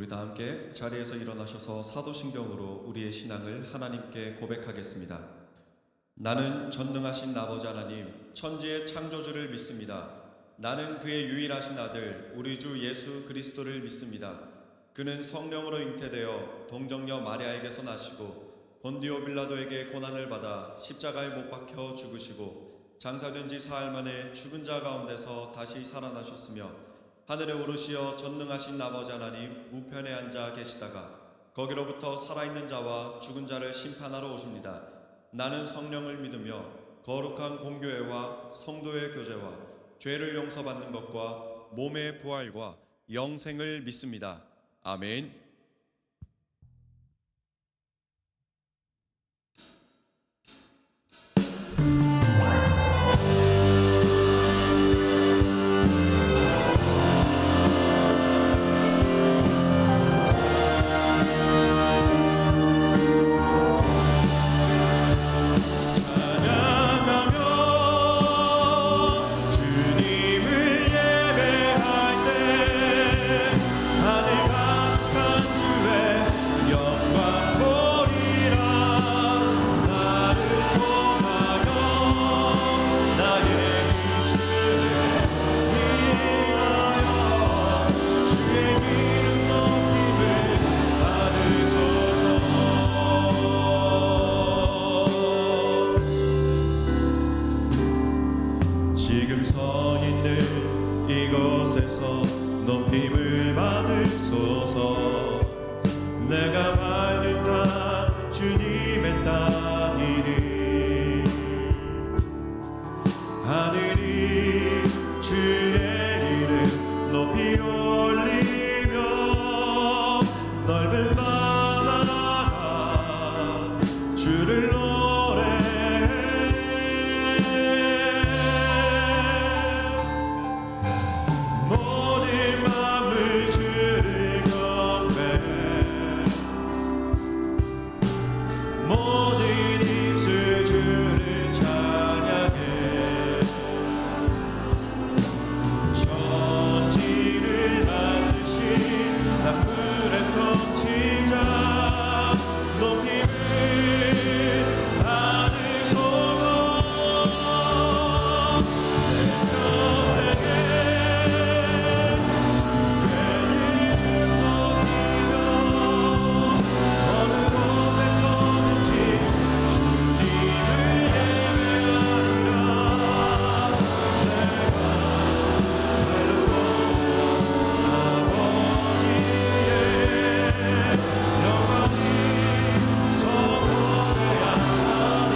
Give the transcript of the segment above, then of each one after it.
우리 다 함께 자리에서 일어나셔서 사도신경으로 우리의 신앙을 하나님께 고백하겠습니다. 나는 전능하신 아버지 하나님, 천지의 창조주를 믿습니다. 나는 그의 유일하신 아들, 우리 주 예수 그리스도를 믿습니다. 그는 성령으로 잉태되어 동정녀 마리아에게서 나시고 본디오 빌라도에게 고난을 받아 십자가에 못 박혀 죽으시고 장사된 지 사흘 만에 죽은 자 가운데서 다시 살아나셨으며 하늘에 오르시어 전능하신 아버지 하나님 우편에 앉아 계시다가 거기로부터 살아있는 자와 죽은 자를 심판하러 오십니다. 나는 성령을 믿으며 거룩한 공교회와 성도의 교제와 죄를 용서받는 것과 몸의 부활과 영생을 믿습니다. 아멘. 찬양하며 주님을 예배할 때 하늘 가득한 주의 영광 보리라. 나를 통하여 나의 입술을 인하여 주의 이름 높임을 받으소서. 지금 서 있는 이곳에서 높임을 받으소서. 내가 밟은 땅 주님의 땅이니 하늘이 주의 이름 높이 올리며 넓은 바다가 주를 노래해. 모든 마음을 주를 경배해. 모든 입술 주를 찬양해. 천지를 만드신 만물의 통치자 높임을 받으소서. 내 평생에 주의 이름 높이며 어느 곳에 서든지 주님을 예배하리라. 내가 발로 아버지의 영광이 선포되야 하리.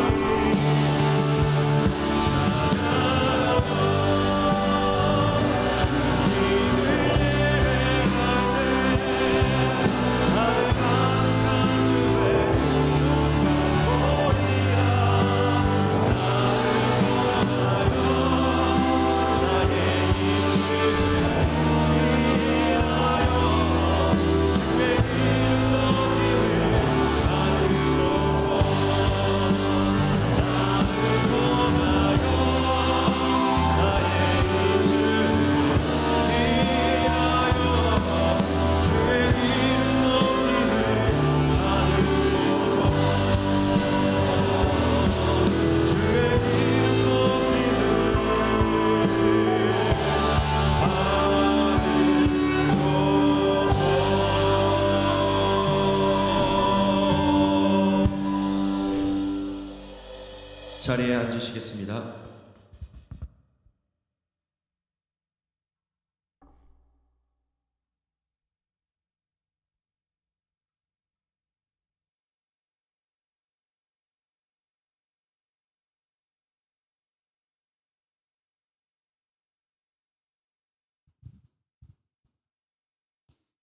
주님을 예배할 때 하늘 가득한 주의 영광 보리라. 나를 통하여 나의 입술을 인하여 주의 이름 높임을 받으소서. 나를 통하여 나의 입술을 인하여 주의 이름 높임을 받으소서. 주의 이름 받으소서. 자리에 앉으시겠습니다.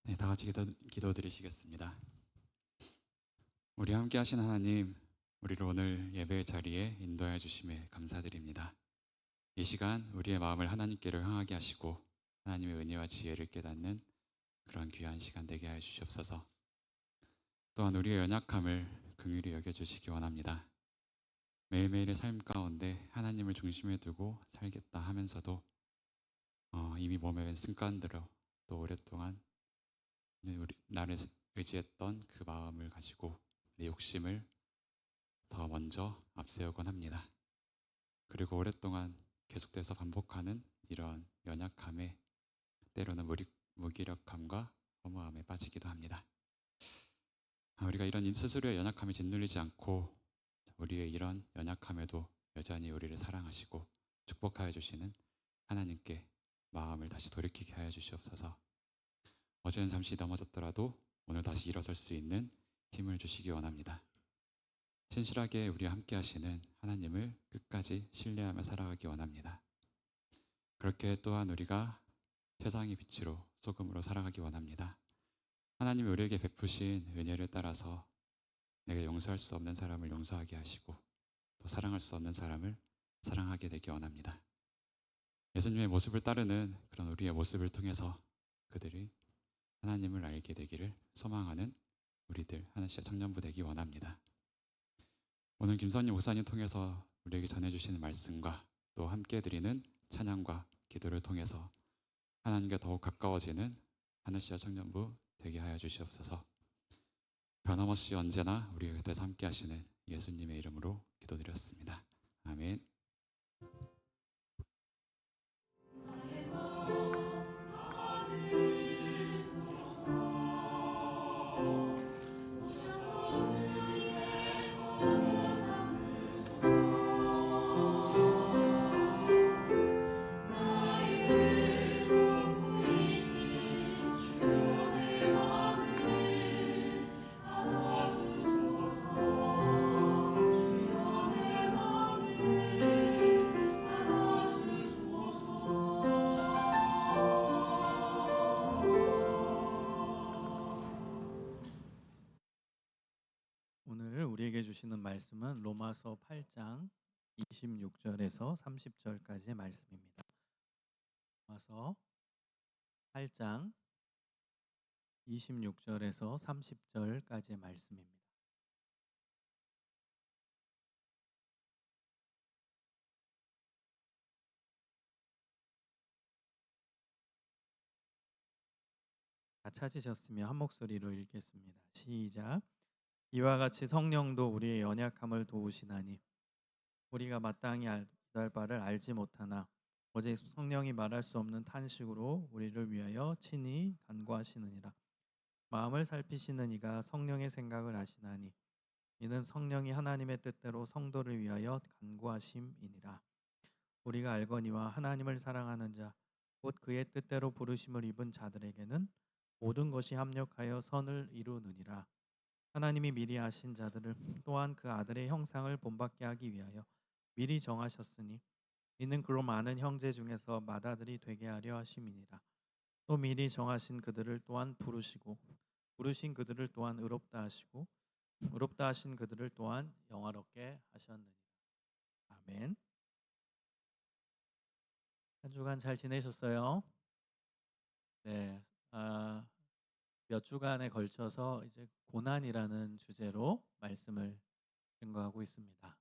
네, 다 같이 기도드리시겠습니다. 우리 함께 하신 하나님, 우리를 오늘 예배의 자리에 인도해 주심에 감사드립니다. 이 시간 우리의 마음을 하나님께로 향하게 하시고 하나님의 은혜와 지혜를 깨닫는 그런 귀한 시간 되게 하여 주시옵소서. 또한 우리의 연약함을 긍휼히 여겨주시기 원합니다. 매일매일의 삶 가운데 하나님을 중심에 두고 살겠다 하면서도 이미 몸에 밴 습관대로 또 오랫동안 우리 나를 의지했던 그 마음을 가지고 내 욕심을 더 먼저 앞세우곤 합니다. 그리고 오랫동안 계속돼서 반복하는 이런 연약함에 때로는 무기력함과 허무함에 빠지기도 합니다. 우리가 이런 스스로의 연약함에 짓눌리지 않고 우리의 이런 연약함에도 여전히 우리를 사랑하시고 축복하여 주시는 하나님께 마음을 다시 돌이키게 하여 주시옵소서. 어제는 잠시 넘어졌더라도 오늘 다시 일어설 수 있는 힘을 주시기 원합니다. 신실하게 우리와 함께 하시는 하나님을 끝까지 신뢰하며 살아가기 원합니다. 그렇게 또한 우리가 세상의 빛으로 소금으로 살아가기 원합니다. 하나님이 우리에게 베푸신 은혜를 따라서 내가 용서할 수 없는 사람을 용서하게 하시고 또 사랑할 수 없는 사람을 사랑하게 되기 원합니다. 예수님의 모습을 따르는 그런 우리의 모습을 통해서 그들이 하나님을 알게 되기를 소망하는 우리들 하나씩 청년부 되기 원합니다. 오늘 김선님 목사님 통해서 우리에게 전해주시는 말씀과 또 함께 드리는 찬양과 기도를 통해서 하나님께 더욱 가까워지는 하늘시아 청년부 되게 하여 주시옵소서. 변함없이 언제나 우리 곁에서 함께 하시는 예수님의 이름으로 기도드렸습니다. 아멘. 오늘 우리에게 주시는 말씀은 로마서 8장 26절에서 30절까지의 말씀입니다. 로마서 8장 26절에서 30절까지의 말씀입니다. 다 찾으셨으면 한 목소리로 읽겠습니다. 시작. 이와 같이 성령도 우리의 연약함을 도우시나니 우리가 마땅히 알 바를 알지 못하나 오직 성령이 말할 수 없는 탄식으로 우리를 위하여 친히 간구하시느니라. 마음을 살피시는 이가 성령의 생각을 아시나니 이는 성령이 하나님의 뜻대로 성도를 위하여 간구하심이니라. 우리가 알거니와 하나님을 사랑하는 자 곧 그의 뜻대로 부르심을 입은 자들에게는 모든 것이 합력하여 선을 이루느니라. 하나님이 미리 아신 자들을 또한 그 아들의 형상을 본받게 하기 위하여 미리 정하셨으니 이는 그로 많은 형제 중에서 맏아들이 되게 하려 하심이니라. 또 미리 정하신 그들을 또한 부르시고 부르신 그들을 또한 의롭다 하시고 의롭다 하신 그들을 또한 영화롭게 하셨느니라. 아멘. 한 주간 잘 지내셨어요? 네. 몇 주간에 걸쳐서 이제 고난이라는 주제로 말씀을 증거하고 있습니다.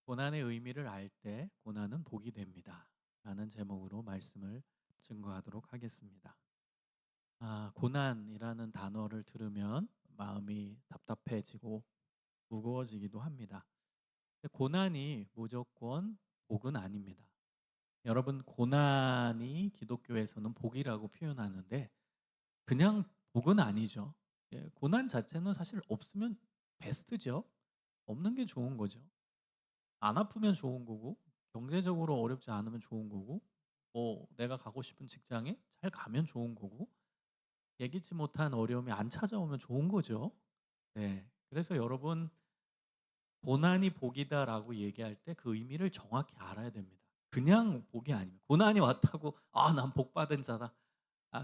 고난의 의미를 알 때 고난은 복이 됩니다. 라는 제목으로 말씀을 증거하도록 하겠습니다. 고난이라는 단어를 들으면 마음이 답답해지고 무거워지기도 합니다. 근데 고난이 무조건 복은 아닙니다. 여러분, 고난이 기독교에서는 복이라고 표현하는데 그냥 복은 아니죠. 고난 자체는 사실 없으면 베스트죠. 없는 게 좋은 거죠. 안 아프면 좋은 거고 경제적으로 어렵지 않으면 좋은 거고 내가 가고 싶은 직장에 잘 가면 좋은 거고 예기치 못한 어려움이 안 찾아오면 좋은 거죠. 네. 그래서 여러분, 고난이 복이다라고 얘기할 때 그 의미를 정확히 알아야 됩니다. 그냥 복이 아닙니다. 고난이 왔다고 난 복 받은 자다.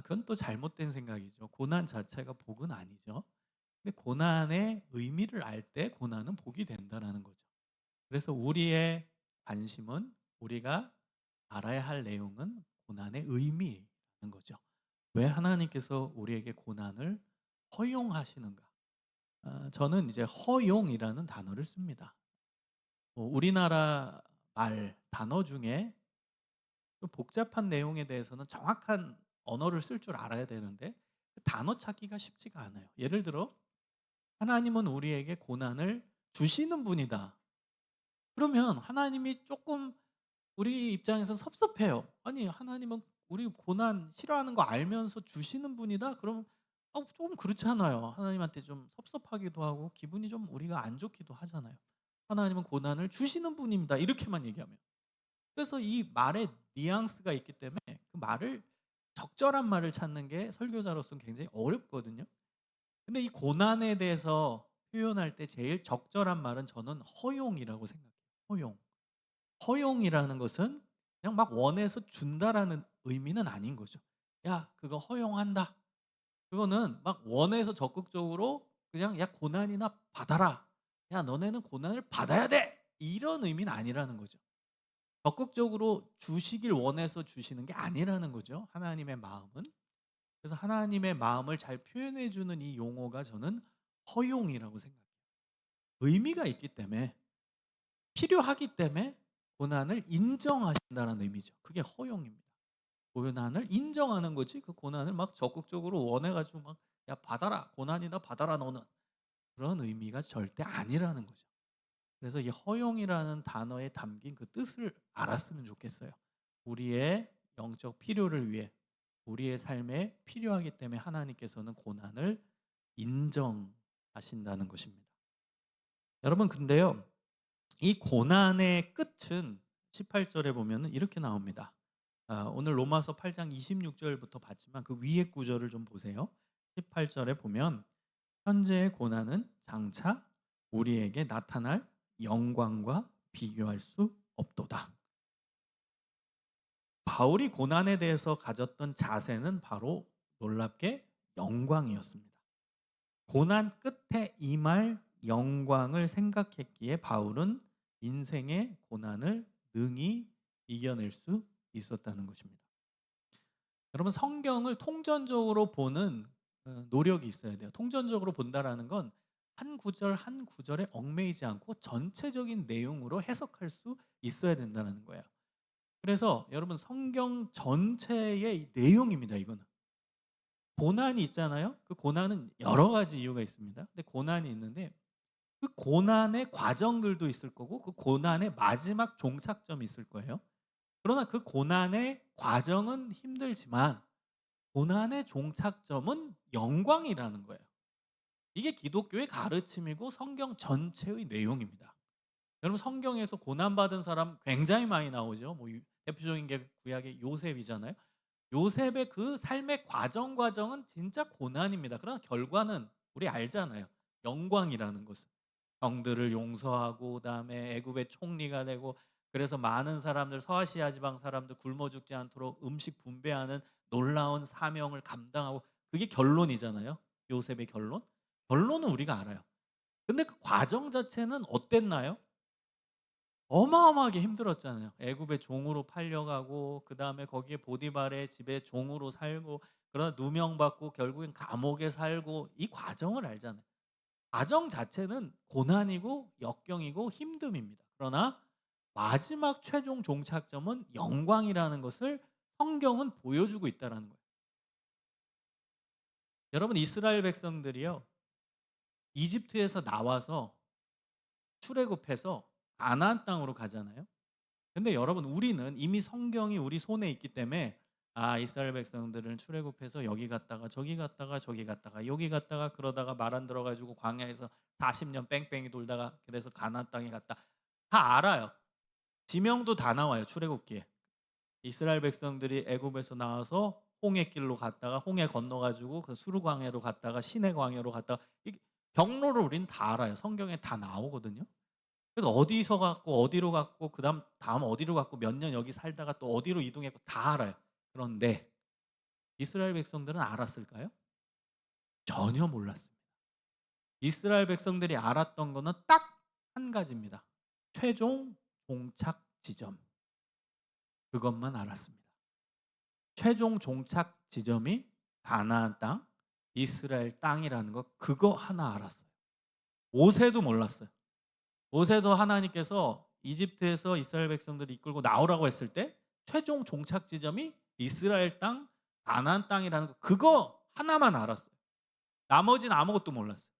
그건 또 잘못된 생각이죠. 고난 자체가 복은 아니죠. 근데 고난의 의미를 알 때 고난은 복이 된다라는 거죠. 그래서 우리의 관심은 우리가 알아야 할 내용은 고난의 의미라는 거죠. 왜 하나님께서 우리에게 고난을 허용하시는가? 저는 이제 허용이라는 단어를 씁니다. 우리나라 말 단어 중에 좀 복잡한 내용에 대해서는 정확한 언어를 쓸 줄 알아야 되는데 단어 찾기가 쉽지가 않아요. 예를 들어 하나님은 우리에게 고난을 주시는 분이다. 그러면 하나님이 조금 우리 입장에서 섭섭해요. 아니 하나님은 우리 고난 싫어하는 거 알면서 주시는 분이다? 그러면 조금 그렇잖아요. 하나님한테 좀 섭섭하기도 하고 기분이 좀 우리가 안 좋기도 하잖아요. 하나님은 고난을 주시는 분입니다. 이렇게만 얘기하면. 그래서 이 말에 뉘앙스가 있기 때문에 그 말을 적절한 말을 찾는 게 설교자로서는 굉장히 어렵거든요. 근데 이 고난에 대해서 표현할 때 제일 적절한 말은 저는 허용이라고 생각해요. 허용. 허용이라는 것은 그냥 막 원해서 준다라는 의미는 아닌 거죠. 야, 그거 허용한다. 그거는 막 원해서 적극적으로 그냥 야, 고난이나 받아라. 야, 너네는 고난을 받아야 돼. 이런 의미는 아니라는 거죠. 적극적으로 주시길 원해서 주시는 게 아니라는 거죠. 하나님의 마음은. 그래서 하나님의 마음을 잘 표현해 주는 이 용어가 저는 허용이라고 생각해요. 의미가 있기 때문에 필요하기 때문에 고난을 인정하신다는 의미죠. 그게 허용입니다. 고난을 인정하는 거지 그 고난을 막 적극적으로 원해 가지고 막 "야 받아라. 고난이다 받아라 너는." 그런 의미가 절대 아니라는 거죠. 그래서 이 허용이라는 단어에 담긴 그 뜻을 알았으면 좋겠어요. 우리의 영적 필요를 위해 우리의 삶에 필요하기 때문에 하나님께서는 고난을 인정하신다는 것입니다. 여러분 근데요. 이 고난의 끝은 18절에 보면은 이렇게 나옵니다. 오늘 로마서 8장 26절부터 봤지만 그 위에 구절을 좀 보세요. 18절에 보면 현재의 고난은 장차 우리에게 나타날 영광과 비교할 수 없도다. 바울이 고난에 대해서 가졌던 자세는 바로 놀랍게 영광이었습니다. 고난 끝에 임할 영광을 생각했기에 바울은 인생의 고난을 능히 이겨낼 수 있었다는 것입니다. 여러분 성경을 통전적으로 보는 노력이 있어야 돼요. 통전적으로 본다라는 건 한 구절 한 구절에 얽매이지 않고 전체적인 내용으로 해석할 수 있어야 된다는 거예요. 그래서 여러분 성경 전체의 내용입니다. 이거는. 고난이 있잖아요. 그 고난은 여러 가지 이유가 있습니다. 근데 고난이 있는데 그 고난의 과정들도 있을 거고 그 고난의 마지막 종착점이 있을 거예요. 그러나 그 고난의 과정은 힘들지만 고난의 종착점은 영광이라는 거예요. 이게 기독교의 가르침이고 성경 전체의 내용입니다. 여러분 성경에서 고난받은 사람 굉장히 많이 나오죠. 뭐 대표적인 게 구약의 요셉이잖아요. 요셉의 그 삶의 과정은 진짜 고난입니다. 그러나 결과는 우리 알잖아요. 영광이라는 것은. 형들을 용서하고 그다음에 애굽의 총리가 되고 그래서 많은 사람들 서아시아 지방 사람들 굶어 죽지 않도록 음식 분배하는 놀라운 사명을 감당하고 그게 결론이잖아요. 요셉의 결론. 결론은 우리가 알아요. 근데 그 과정 자체는 어땠나요? 어마어마하게 힘들었잖아요. 애굽의 종으로 팔려가고 그다음에 거기에 보디발의 집에 종으로 살고 그러다 누명받고 결국엔 감옥에 살고 이 과정을 알잖아요. 과정 자체는 고난이고 역경이고 힘듦입니다. 그러나 마지막 최종 종착점은 영광이라는 것을 성경은 보여주고 있다는 거예요. 여러분 이스라엘 백성들이요. 이집트에서 나와서 출애굽해서 가나안 땅으로 가잖아요. 근데 여러분 우리는 이미 성경이 우리 손에 있기 때문에 이스라엘 백성들은 출애굽해서 여기 갔다가 저기 갔다가 저기 갔다가 여기 갔다가 그러다가 말 안 들어 가지고 광야에서 40년 뺑뺑이 돌다가 그래서 가나안 땅에 갔다. 다 알아요. 지명도 다 나와요. 출애굽기에. 이스라엘 백성들이 애굽에서 나와서 홍해길로 갔다가 홍해 건너 가지고 그 수르 광야로 갔다가 시내 광야로 갔다가 이 경로를 우리는 다 알아요. 성경에 다 나오거든요. 그래서 어디서 갔고 어디로 갔고 다음 어디로 갔고 몇 년 여기 살다가 또 어디로 이동했고 다 알아요. 그런데 이스라엘 백성들은 알았을까요? 전혀 몰랐습니다. 이스라엘 백성들이 알았던 거는 딱 한 가지입니다. 최종 종착 지점. 그것만 알았습니다. 최종 종착 지점이 가나안 땅, 이스라엘 땅이라는 거 그거 하나 알았어요. 모세도 몰랐어요. 모세도 하나님께서 이집트에서 이스라엘 백성들을 이끌고 나오라고 했을 때 최종 종착 지점이 이스라엘 땅, 가나안 땅이라는 거 그거 하나만 알았어요. 나머지는 아무것도 몰랐어요.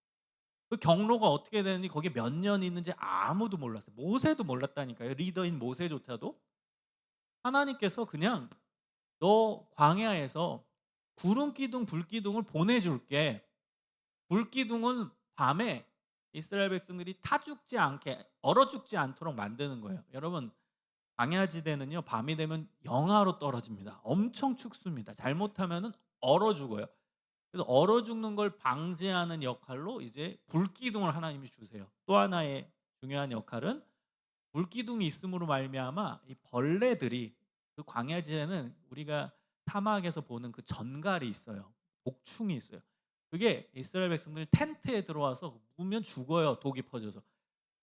그 경로가 어떻게 되는지 거기에 몇 년이 있는지 아무도 몰랐어요. 모세도 몰랐다니까요. 리더인 모세조차도. 하나님께서 그냥 너 광야에서 구름 기둥 불 기둥을 보내줄게. 불 기둥은 밤에 이스라엘 백성들이 타 죽지 않게 얼어 죽지 않도록 만드는 거예요. 여러분 광야지대는요 밤이 되면 영하로 떨어집니다. 엄청 춥습니다. 잘못하면은 얼어 죽어요. 그래서 얼어 죽는 걸 방지하는 역할로 이제 불기둥을 하나님이 주세요. 또 하나의 중요한 역할은 불기둥이 있음으로 말미암아 이 벌레들이 그 광야지대는 우리가 사막에서 보는 그 전갈이 있어요. 독충이 있어요. 그게 이스라엘 백성들 텐트에 들어와서 묵으면 죽어요. 독이 퍼져서.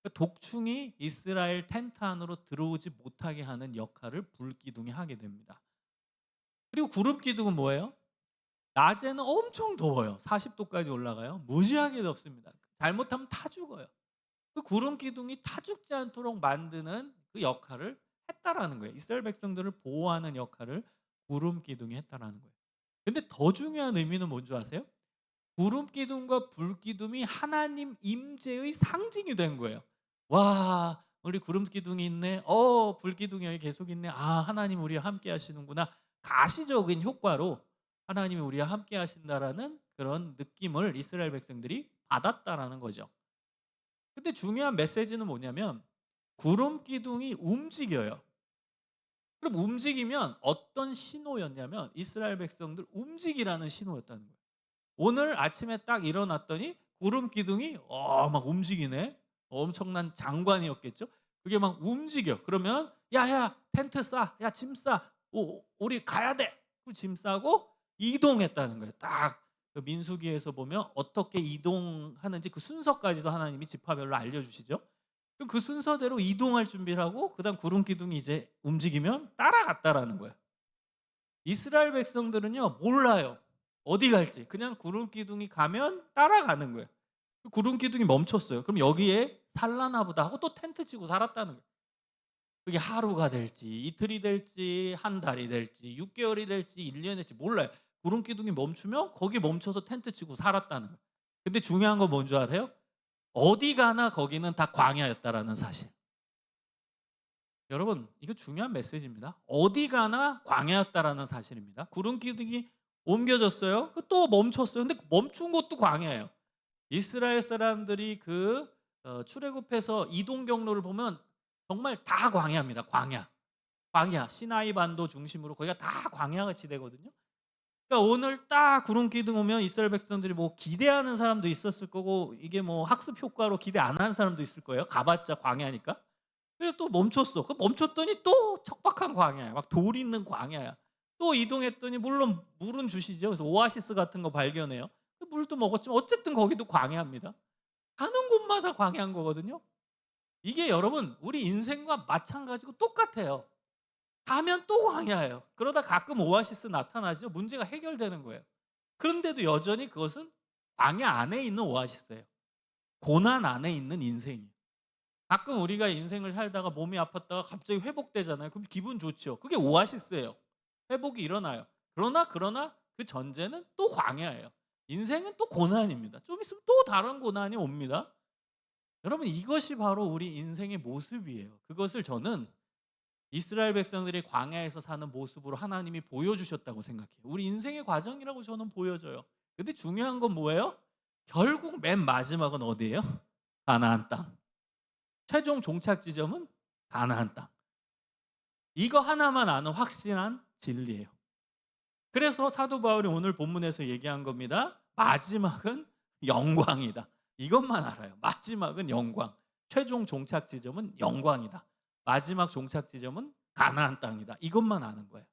그러니까 독충이 이스라엘 텐트 안으로 들어오지 못하게 하는 역할을 불기둥이 하게 됩니다. 그리고 구름기둥은 뭐예요? 낮에는 엄청 더워요. 40도까지 올라가요. 무지하게 덥습니다. 잘못하면 타 죽어요. 그 구름 기둥이 타 죽지 않도록 만드는 그 역할을 했다라는 거예요. 이스라엘 백성들을 보호하는 역할을 구름 기둥이 했다라는 거예요. 근데 더 중요한 의미는 뭔지 아세요? 구름 기둥과 불 기둥이 하나님 임재의 상징이 된 거예요. 와, 우리 구름 기둥이 있네. 불 기둥이 여기 계속 있네. 아, 하나님 우리와 함께 하시는구나. 가시적인 효과로 하나님이 우리와 함께 하신다라는 그런 느낌을 이스라엘 백성들이 받았다라는 거죠. 근데 중요한 메시지는 뭐냐면 구름 기둥이 움직여요. 그럼 움직이면 어떤 신호였냐면 이스라엘 백성들 움직이라는 신호였다는 거예요. 오늘 아침에 딱 일어났더니 구름 기둥이 막 움직이네. 엄청난 장관이었겠죠. 그게 막 움직여. 그러면 야야 텐트 싸. 야 짐 싸. 우리 가야 돼. 그럼 짐 싸고 이동했다는 거예요. 딱그 민수기에서 보면 어떻게 이동하는지 그 순서까지도 하나님이 지파별로 알려주시죠. 그럼 그 순서대로 이동할 준비를 하고 그다음 구름 기둥이 이제 움직이면 따라갔다라는 거예요. 이스라엘 백성들은요 몰라요. 어디 갈지. 그냥 구름 기둥이 가면 따라가는 거예요. 구름 기둥이 멈췄어요. 그럼 여기에 살라나 보다 하고 또 텐트 치고 살았다는 거예요. 그게 하루가 될지 이틀이 될지 한 달이 될지 6개월이 될지 1년이 될지 몰라요. 구름 기둥이 멈추면 거기 멈춰서 텐트 치고 살았다는 거예요. 근데 중요한 건 뭔 줄 알아요? 어디 가나 거기는 다 광야였다라는 사실. 여러분 이거 중요한 메시지입니다. 어디 가나 광야였다라는 사실입니다. 구름 기둥이 옮겨졌어요. 또 멈췄어요. 근데 멈춘 곳도 광야예요. 이스라엘 사람들이 출애굽해서 이동 경로를 보면 정말 다 광야입니다. 광야. 시나이 반도 중심으로 거기가 다 광야 지대거든요. 그러니까 오늘 딱 구름 기둥 오면 이스라엘 백성들이 뭐 기대하는 사람도 있었을 거고 이게 뭐 학습 효과로 기대 안 하는 사람도 있을 거예요. 가봤자 광야니까. 그래서 또 멈췄어. 그 멈췄더니 또 척박한 광야야. 막 돌 있는 광야야. 또 이동했더니 물론 물은 주시죠. 그래서 오아시스 같은 거 발견해요. 그 물도 먹었지만 어쨌든 거기도 광야입니다. 가는 곳마다 광야인 거거든요. 이게 여러분 우리 인생과 마찬가지고 똑같아요. 가면 또 광야예요. 그러다 가끔 오아시스 나타나죠. 문제가 해결되는 거예요. 그런데도 여전히 그것은 광야 안에 있는 오아시스예요. 고난 안에 있는 인생이에요. 가끔 우리가 인생을 살다가 몸이 아팠다가 갑자기 회복되잖아요. 그럼 기분 좋죠. 그게 오아시스예요. 회복이 일어나요. 그러나 그 전제는 또 광야예요. 인생은 또 고난입니다. 좀 있으면 또 다른 고난이 옵니다. 여러분 이것이 바로 우리 인생의 모습이에요. 그것을 저는 이스라엘 백성들이 광야에서 사는 모습으로 하나님이 보여주셨다고 생각해요. 우리 인생의 과정이라고 저는 보여져요. 근데 중요한 건 뭐예요? 결국 맨 마지막은 어디예요? 가나안 땅. 최종 종착 지점은 가나안 땅. 이거 하나만 아는 확실한 진리예요. 그래서 사도 바울이 오늘 본문에서 얘기한 겁니다. 마지막은 영광이다. 이것만 알아요. 마지막은 영광. 최종 종착 지점은 영광이다. 마지막 종착 지점은 가나안 땅이다. 이것만 아는 거예요.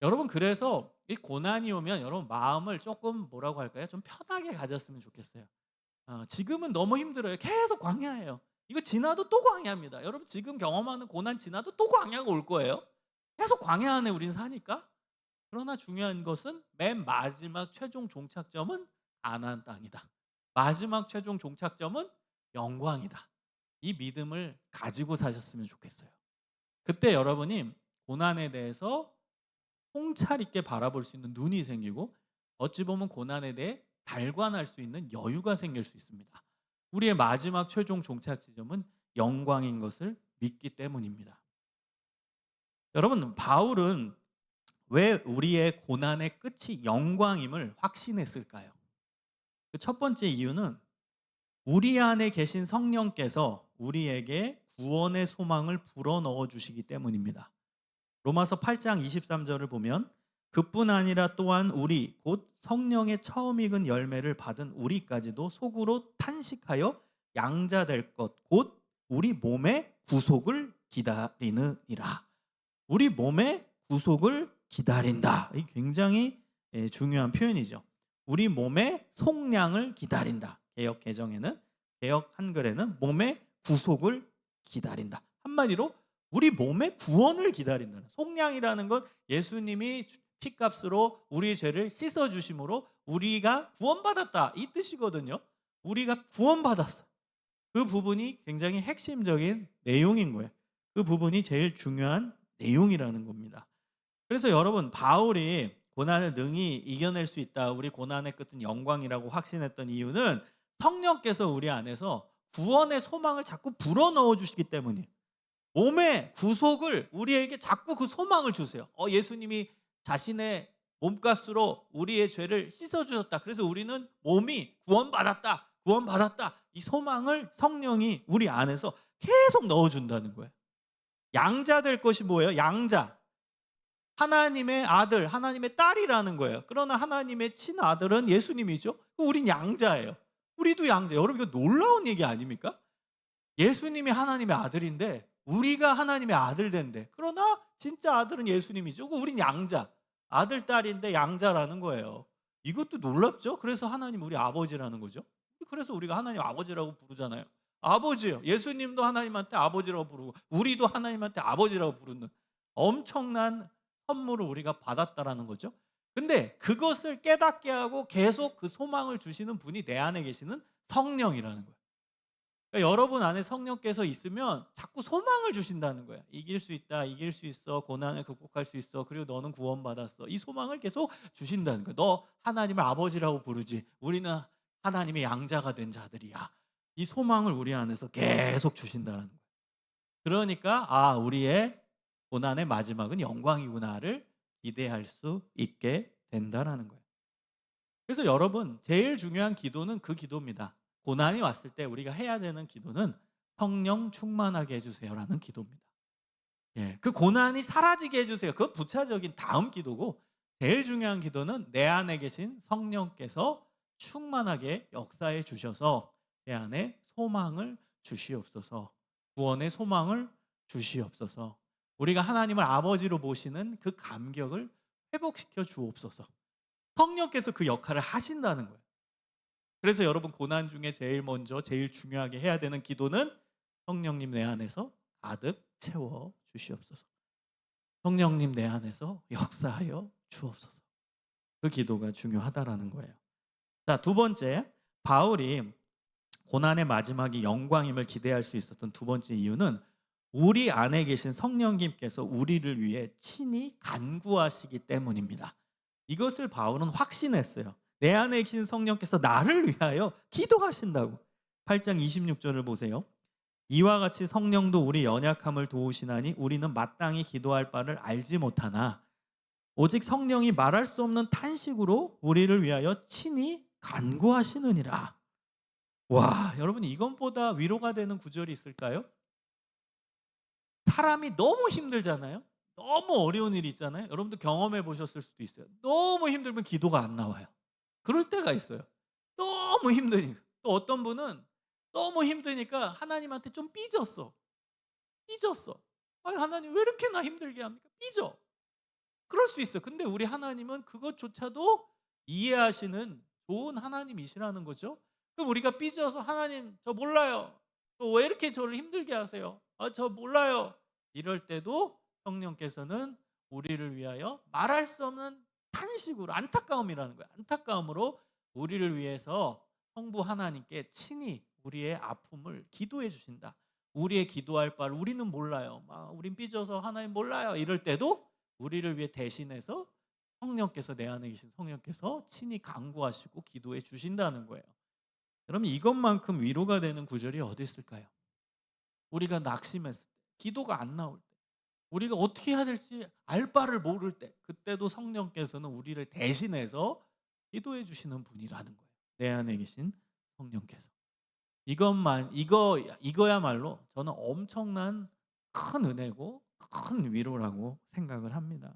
여러분 그래서 이 고난이 오면 여러분 마음을 조금 뭐라고 할까요? 좀 편하게 가졌으면 좋겠어요. 지금은 너무 힘들어요. 계속 광야예요. 이거 지나도 또 광야입니다. 여러분 지금 경험하는 고난 지나도 또 광야가 올 거예요. 계속 광야 안에 우린 사니까. 그러나 중요한 것은 맨 마지막 최종 종착점은 가나안 땅이다. 마지막 최종 종착점은 영광이다. 이 믿음을 가지고 사셨으면 좋겠어요. 그때 여러분이 고난에 대해서 통찰 있게 바라볼 수 있는 눈이 생기고 어찌 보면 고난에 대해 달관할 수 있는 여유가 생길 수 있습니다. 우리의 마지막 최종 종착 지점은 영광인 것을 믿기 때문입니다. 여러분, 바울은 왜 우리의 고난의 끝이 영광임을 확신했을까요? 그 첫 번째 이유는 우리 안에 계신 성령께서 우리에게 구원의 소망을 불어넣어 주시기 때문입니다. 로마서 8장 23절을 보면 그뿐 아니라 또한 우리 곧 성령의 처음 익은 열매를 받은 우리까지도 속으로 탄식하여 양자될 것 곧 우리 몸의 구속을 기다리느니라. 우리 몸의 구속을 기다린다. 이 굉장히 중요한 표현이죠. 우리 몸의 속량을 기다린다. 개역 개정에는, 개역 한글에는 몸의 구속을 기다린다. 한마디로 우리 몸의 구원을 기다린다는, 속량이라는 건 예수님이 피값으로 우리의 죄를 씻어 주심으로 우리가 구원받았다 이 뜻이거든요. 우리가 구원받았어. 그 부분이 굉장히 핵심적인 내용인 거예요. 그 부분이 제일 중요한 내용이라는 겁니다. 그래서 여러분, 바울이 고난을 능히 이겨낼 수 있다, 우리 고난의 끝은 영광이라고 확신했던 이유는 성령께서 우리 안에서 구원의 소망을 자꾸 불어넣어 주시기 때문이에요. 몸의 구속을 우리에게 자꾸 그 소망을 주세요. 예수님이 자신의 몸값으로 우리의 죄를 씻어주셨다. 그래서 우리는 몸이 구원받았다. 구원받았다. 이 소망을 성령이 우리 안에서 계속 넣어준다는 거예요. 양자 될 것이 뭐예요? 양자. 하나님의 아들, 하나님의 딸이라는 거예요. 그러나 하나님의 친아들은 예수님이죠. 우린 양자예요. 우리도 양자. 여러분, 이거 놀라운 얘기 아닙니까? 예수님이 하나님의 아들인데 우리가 하나님의 아들 된대. 그러나 진짜 아들은 예수님이죠. 우린 양자. 아들, 딸인데 양자라는 거예요. 이것도 놀랍죠? 그래서 하나님 우리 아버지라는 거죠. 그래서 우리가 하나님 아버지라고 부르잖아요. 아버지예요. 예수님도 하나님한테 아버지라고 부르고 우리도 하나님한테 아버지라고 부르는 엄청난 선물을 우리가 받았다라는 거죠. 근데 그것을 깨닫게 하고 계속 그 소망을 주시는 분이 내 안에 계시는 성령이라는 거예요. 그러니까 여러분 안에 성령께서 있으면 자꾸 소망을 주신다는 거예요. 이길 수 있다, 이길 수 있어, 고난을 극복할 수 있어, 그리고 너는 구원받았어. 이 소망을 계속 주신다는 거예요. 너 하나님을 아버지라고 부르지. 우리는 하나님의 양자가 된 자들이야. 이 소망을 우리 안에서 계속 주신다는 거예요. 그러니까 우리의 고난의 마지막은 영광이구나를 기대할 수 있게 된다는 거예요. 그래서 여러분, 제일 중요한 기도는 그 기도입니다. 고난이 왔을 때 우리가 해야 되는 기도는 성령 충만하게 해주세요라는 기도입니다. 그 고난이 사라지게 해주세요. 그건 부차적인 다음 기도고, 제일 중요한 기도는 내 안에 계신 성령께서 충만하게 역사해 주셔서 내 안에 소망을 주시옵소서, 구원의 소망을 주시옵소서, 우리가 하나님을 아버지로 모시는 그 감격을 회복시켜 주옵소서. 성령께서 그 역할을 하신다는 거예요. 그래서 여러분, 고난 중에 제일 먼저 제일 중요하게 해야 되는 기도는 성령님 내 안에서 가득 채워 주시옵소서. 성령님 내 안에서 역사하여 주옵소서. 그 기도가 중요하다라는 거예요. 자, 두 번째, 바울이 고난의 마지막이 영광임을 기대할 수 있었던 두 번째 이유는 우리 안에 계신 성령님께서 우리를 위해 친히 간구하시기 때문입니다. 이것을 바울은 확신했어요. 내 안에 계신 성령께서 나를 위하여 기도하신다고. 8장 26절을 보세요. 이와 같이 성령도 우리 연약함을 도우시나니 우리는 마땅히 기도할 바를 알지 못하나 오직 성령이 말할 수 없는 탄식으로 우리를 위하여 친히 간구하시느니라. 와, 여러분, 이것보다 위로가 되는 구절이 있을까요? 사람이 너무 힘들잖아요. 너무 어려운 일이 있잖아요. 여러분도 경험해 보셨을 수도 있어요. 너무 힘들면 기도가 안 나와요. 그럴 때가 있어요. 너무 힘드니까. 또 어떤 분은 너무 힘드니까 하나님한테 좀 삐졌어. 아니, 하나님 왜 이렇게 나 힘들게 합니까? 삐져. 그럴 수 있어요. 근데 우리 하나님은 그것조차도 이해하시는 좋은 하나님이시라는 거죠. 그럼 우리가 삐져서 하나님 저 몰라요. 왜 이렇게 저를 힘들게 하세요? 저 몰라요. 이럴 때도 성령께서는 우리를 위하여 말할 수 없는 탄식으로, 안타까움이라는 거예요. 안타까움으로 우리를 위해서 성부 하나님께 친히 우리의 아픔을 기도해 주신다. 우리의 기도할 바를 우리는 몰라요. 우린 삐져서 하나님 몰라요. 이럴 때도 우리를 위해 대신해서 성령 성령께서, 내 안에 계신 성령께서 친히 간구하시고 기도해 주신다는 거예요. 그러면 이것만큼 위로가 되는 구절이 어디 있을까요? 우리가 낙심했을 때, 기도가 안 나올 때, 우리가 어떻게 해야 될지 알 바를 모를 때, 그때도 성령께서는 우리를 대신해서 기도해 주시는 분이라는 거예요. 내 안에 계신 성령께서. 이거야말로 저는 엄청난 큰 은혜고 큰 위로라고 생각을 합니다.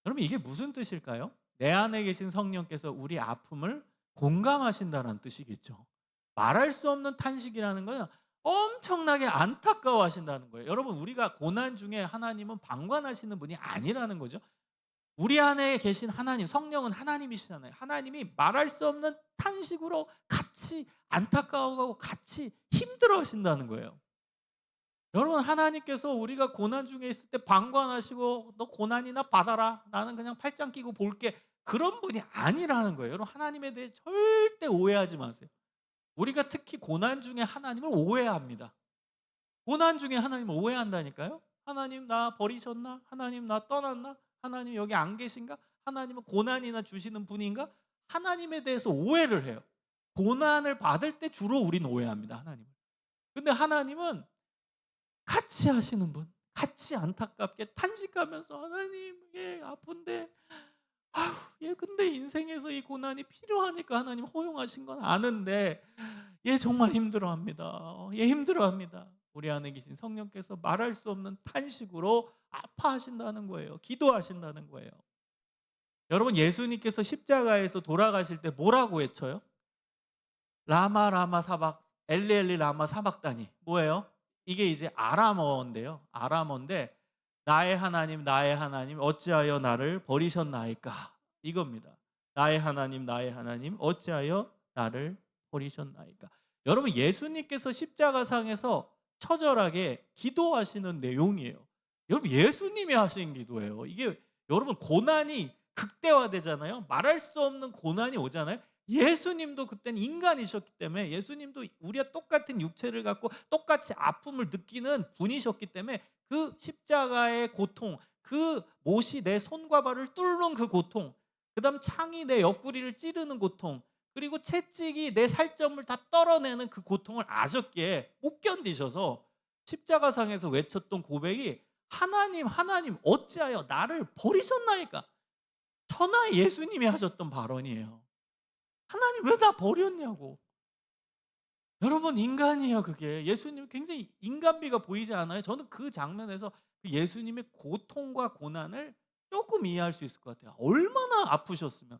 그러면 이게 무슨 뜻일까요? 내 안에 계신 성령께서 우리 아픔을 공감하신다는 뜻이겠죠. 말할 수 없는 탄식이라는 건 엄청나게 안타까워하신다는 거예요. 여러분, 우리가 고난 중에 하나님은 방관하시는 분이 아니라는 거죠. 우리 안에 계신 하나님, 성령은 하나님이시잖아요. 하나님이 말할 수 없는 탄식으로 같이 안타까워하고 같이 힘들어하신다는 거예요. 여러분, 하나님께서 우리가 고난 중에 있을 때 방관하시고 너 고난이나 받아라, 나는 그냥 팔짱 끼고 볼게, 그런 분이 아니라는 거예요. 여러분, 하나님에 대해 절대 오해하지 마세요. 우리가 특히 고난 중에 하나님을 오해합니다. 고난 중에 하나님을 오해한다니까요. 하나님 나 버리셨나? 하나님 나 떠났나? 하나님 여기 안 계신가? 하나님은 고난이나 주시는 분인가? 하나님에 대해서 오해를 해요. 고난을 받을 때 주로 우리는 오해합니다, 하나님을. 근데 하나님은 같이 하시는 분, 같이 안타깝게 탄식하면서 하나님, 얘 아픈데, 아휴, 얘 근데 인생에서 이 고난이 필요하니까 하나님 허용하신 건 아는데 얘 정말 힘들어합니다. 얘 힘들어합니다. 우리 안에 계신 성령께서 말할 수 없는 탄식으로 아파하신다는 거예요. 기도하신다는 거예요. 여러분, 예수님께서 십자가에서 돌아가실 때 뭐라고 외쳐요? 라마 라마 사박 엘리 엘리 라마 사박다니. 뭐예요? 이게 이제 아람어인데요. 아람어인데 나의 하나님 어찌하여 나를 버리셨나이까, 이겁니다. 나의 하나님 어찌하여 나를 버리셨나이까. 여러분, 예수님께서 십자가상에서 처절하게 기도하시는 내용이에요. 여러분, 예수님이 하신 기도예요. 이게, 여러분, 고난이 극대화되잖아요. 말할 수 없는 고난이 오잖아요. 예수님도 그때는 인간이셨기 때문에, 예수님도 우리와 똑같은 육체를 갖고 똑같이 아픔을 느끼는 분이셨기 때문에 그 십자가의 고통, 그 못이 내 손과 발을 뚫는 그 고통, 그 다음 창이 내 옆구리를 찌르는 고통, 그리고 채찍이 내 살점을 다 떨어내는 그 고통을 아셨기에 못 견디셔서 십자가상에서 외쳤던 고백이 하나님 어찌하여 나를 버리셨나이까. 천하의 예수님이 하셨던 발언이에요. 하나님 왜 나 버렸냐고. 여러분, 인간이에요 그게. 예수님 굉장히 인간미가 보이지 않아요? 저는 그 장면에서 그 예수님의 고통과 고난을 조금 이해할 수 있을 것 같아요. 얼마나 아프셨으면,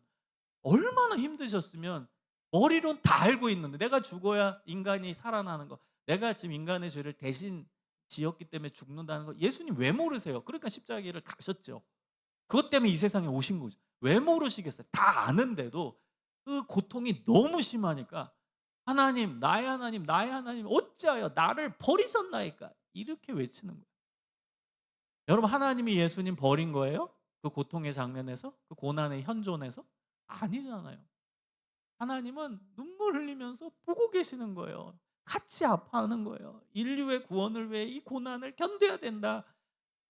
얼마나 힘드셨으면. 머리론 다 알고 있는데, 내가 죽어야 인간이 살아나는 거, 내가 지금 인간의 죄를 대신 지었기 때문에 죽는다는 거 예수님 왜 모르세요? 그러니까 십자가를 가셨죠. 그것 때문에 이 세상에 오신 거죠. 왜 모르시겠어요? 다 아는데도 그 고통이 너무 심하니까 하나님, 나의 하나님 어찌하여 나를 버리셨나이까, 이렇게 외치는 거예요. 여러분, 하나님이 예수님 버린 거예요? 그 고통의 장면에서? 그 고난의 현존에서? 아니잖아요. 하나님은 눈물 흘리면서 보고 계시는 거예요. 같이 아파하는 거예요. 인류의 구원을 위해 이 고난을 견뎌야 된다.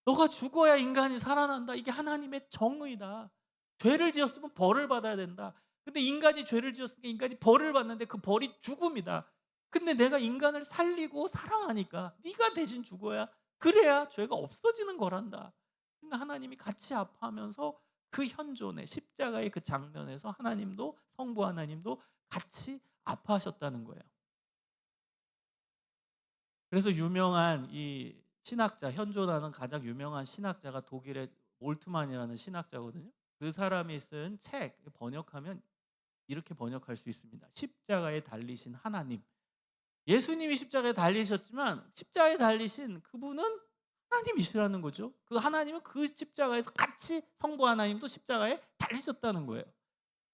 너가 죽어야 인간이 살아난다. 이게 하나님의 정의다. 죄를 지었으면 벌을 받아야 된다. 근데 인간이 죄를 지었으니까 인간이 벌을 받는데 그 벌이 죽음이다. 근데 내가 인간을 살리고 사랑하니까 네가 대신 죽어야, 그래야 죄가 없어지는 거란다. 그러니까 하나님이 같이 아파하면서 그 현존의 십자가의 그 장면에서 하나님도, 성부 하나님도 같이 아파하셨다는 거예요. 그래서 유명한 이 신학자, 현존하는 가장 유명한 신학자가 독일의 몰트만이라는 신학자거든요. 그 사람이 쓴 책 번역하면 이렇게 번역할 수 있습니다. 십자가에 달리신 하나님. 예수님이 십자가에 달리셨지만 십자가에 달리신 그분은 하나님이시라는 거죠. 그 하나님은 그 십자가에서 같이 성부 하나님도 십자가에 달리셨다는 거예요.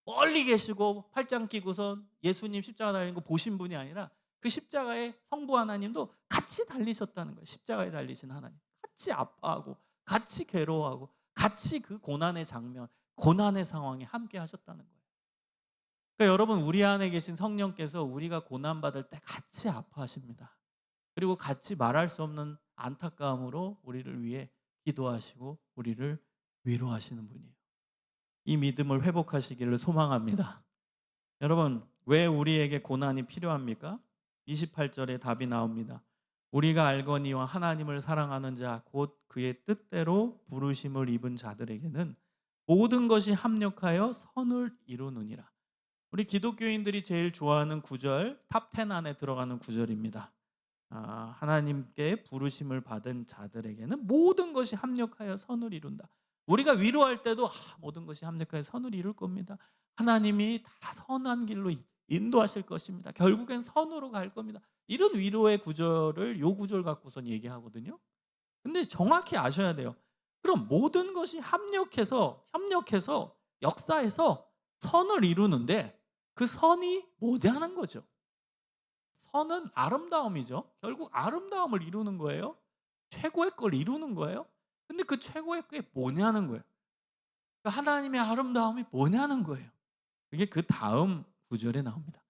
멀리 계시고 팔짱 끼고선 예수님 십자가 달리는 거 보신 분이 아니라 그 십자가에 성부 하나님도 같이 달리셨다는 거예요. 십자가에 달리신 하나님. 같이 아파하고 같이 괴로워하고 같이 그 고난의 장면, 고난의 상황에 함께 하셨다는 거예요. 그러니까 여러분, 우리 안에 계신 성령께서 우리가 고난받을 때 같이 아파하십니다. 그리고 같이 말할 수 없는 안타까움으로 우리를 위해 기도하시고 우리를 위로하시는 분이에요. 이 믿음을 회복하시기를 소망합니다. 여러분, 왜 우리에게 고난이 필요합니까? 28절에 답이 나옵니다. 우리가 알거니와 하나님을 사랑하는 자 곧 그의 뜻대로 부르심을 입은 자들에게는 모든 것이 합력하여 선을 이루느니라. 우리 기독교인들이 제일 좋아하는 구절, 탑10 안에 들어가는 구절입니다. 하나님께 부르심을 받은 자들에게는 모든 것이 합력하여 선을 이룬다. 우리가 위로할 때도 모든 것이 합력하여 선을 이룰 겁니다. 하나님이 다 선한 길로 인도하실 것입니다. 결국엔 선으로 갈 겁니다. 이런 위로의 구절을 요 구절 갖고선 얘기하거든요. 근데 정확히 아셔야 돼요. 그럼 모든 것이 협력해서 역사에서 선을 이루는데 그 선이 뭐냐는 거죠. 선은 아름다움이죠. 결국 아름다움을 이루는 거예요. 최고의 걸 이루는 거예요. 근데 그 최고의 게 뭐냐는 거예요. 그러니까 하나님의 아름다움이 뭐냐는 거예요. 그게 그 다음 구절에 나옵니다.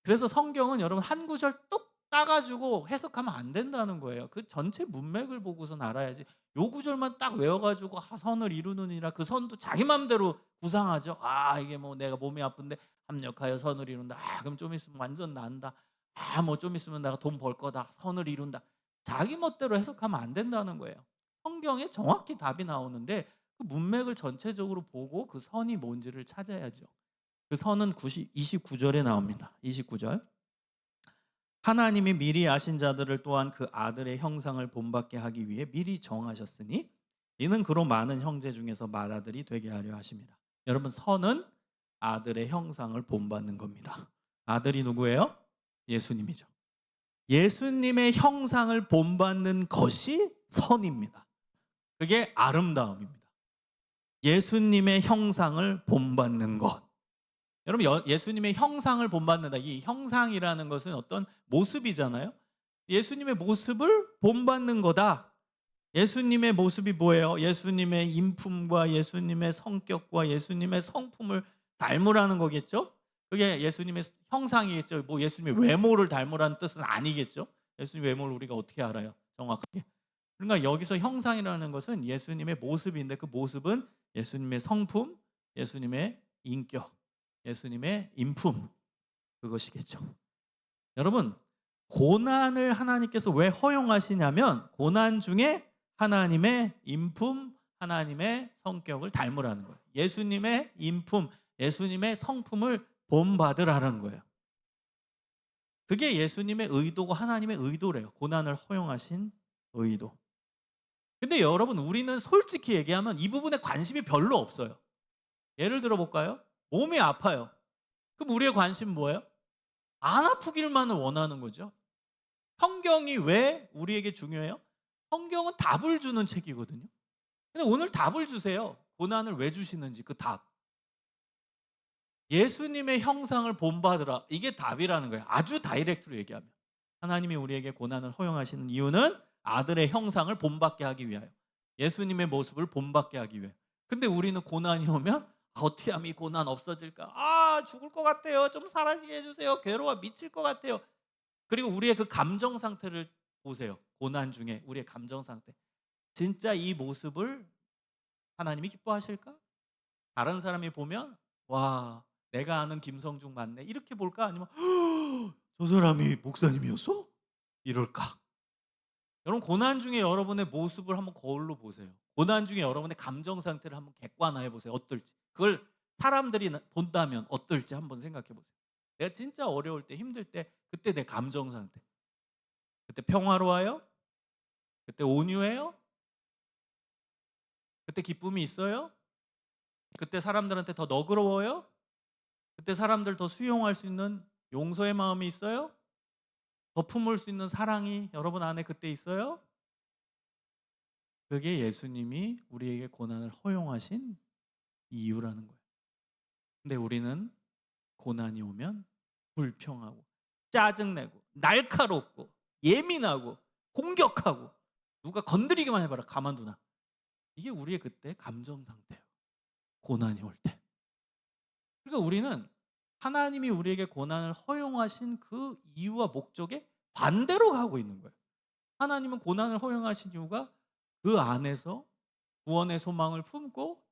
그래서 성경은 여러분 한 구절 뚝 따가지고 해석하면 안 된다는 거예요. 그 전체 문맥을 보고선 알아야지. 요 구절만 딱 외워가지고 선을 이루느니라, 그 선도 자기 마음대로 구상하죠. 이게 뭐 내가 몸이 아픈데 합력하여 선을 이룬다. 그럼 좀 있으면 완전 난다. 뭐 좀 있으면 내가 돈 벌 거다. 선을 이룬다. 자기 멋대로 해석하면 안 된다는 거예요. 성경에 정확히 답이 나오는데 그 문맥을 전체적으로 보고 그 선이 뭔지를 찾아야죠. 그 선은 29절에 나옵니다. 29절. 하나님이 미리 아신 자들을 또한 그 아들의 형상을 본받게 하기 위해 미리 정하셨으니 이는 그로 많은 형제 중에서 맏아들이 되게 하려 하심이라. 여러분, 선은 아들의 형상을 본받는 겁니다. 아들이 누구예요? 예수님이죠. 예수님의 형상을 본받는 것이 선입니다. 그게 아름다움입니다. 예수님의 형상을 본받는 것. 여러분, 예수님의 형상을 본받는다. 이 형상이라는 것은 어떤 모습이잖아요. 예수님의 모습을 본받는 거다. 예수님의 모습이 뭐예요? 예수님의 인품과 예수님의 성격과 예수님의 성품을 닮으라는 거겠죠? 그게 예수님의 형상이겠죠. 뭐 예수님의 외모를 닮으라는 뜻은 아니겠죠. 예수님 외모를 우리가 어떻게 알아요? 정확하게. 그러니까 여기서 형상이라는 것은 예수님의 모습인데 그 모습은 예수님의 성품, 예수님의 인격, 예수님의 인품, 그것이겠죠. 여러분, 고난을 하나님께서 왜 허용하시냐면 고난 중에 하나님의 인품, 하나님의 성격을 닮으라는 거예요. 예수님의 인품, 예수님의 성품을 본받으라는 거예요. 그게 예수님의 의도고 하나님의 의도래요. 고난을 허용하신 의도. 근데 여러분, 우리는 솔직히 얘기하면 이 부분에 관심이 별로 없어요. 예를 들어 볼까요? 몸이 아파요. 그럼 우리의 관심은 뭐예요? 안 아프기만을 원하는 거죠. 성경이 왜 우리에게 중요해요? 성경은 답을 주는 책이거든요. 근데 오늘 답을 주세요. 고난을 왜 주시는지 그 답. 예수님의 형상을 본받으라. 이게 답이라는 거예요. 아주 다이렉트로 얘기하면. 하나님이 우리에게 고난을 허용하시는 이유는 아들의 형상을 본받게 하기 위하여. 예수님의 모습을 본받게 하기 위해. 근데 우리는 고난이 오면 어떻게 하면 이 고난 없어질까? 죽을 것 같아요. 좀 사라지게 해주세요. 괴로워 미칠 것 같아요. 그리고 우리의 그 감정 상태를 보세요. 고난 중에 우리의 감정 상태. 진짜 이 모습을 하나님이 기뻐하실까? 다른 사람이 보면 와, 내가 아는 김성중 맞네 이렇게 볼까? 아니면 저 사람이 목사님이었어? 이럴까? 여러분, 고난 중에 여러분의 모습을 한번 거울로 보세요. 고난 중에 여러분의 감정 상태를 한번 객관화해 보세요. 어떨지. 그걸 사람들이 본다면 어떨지 한번 생각해 보세요. 내가 진짜 어려울 때, 힘들 때, 그때 내 감정 상태. 그때 평화로워요? 그때 온유해요? 그때 기쁨이 있어요? 그때 사람들한테 더 너그러워요? 그때 사람들 더 수용할 수 있는 용서의 마음이 있어요? 더 품을 수 있는 사랑이 여러분 안에 그때 있어요? 그게 예수님이 우리에게 고난을 허용하신 이유라는 거예요. 근데 우리는 고난이 오면 불평하고 짜증내고 날카롭고 예민하고 공격하고 누가 건드리기만 해봐라 가만두나. 이게 우리의 그때 감정 상태예요. 고난이 올 때. 그러니까 우리는 하나님이 우리에게 고난을 허용하신 그 이유와 목적에 반대로 가고 있는 거예요. 하나님은 고난을 허용하신 이유가 그 안에서 구원의 소망을 품고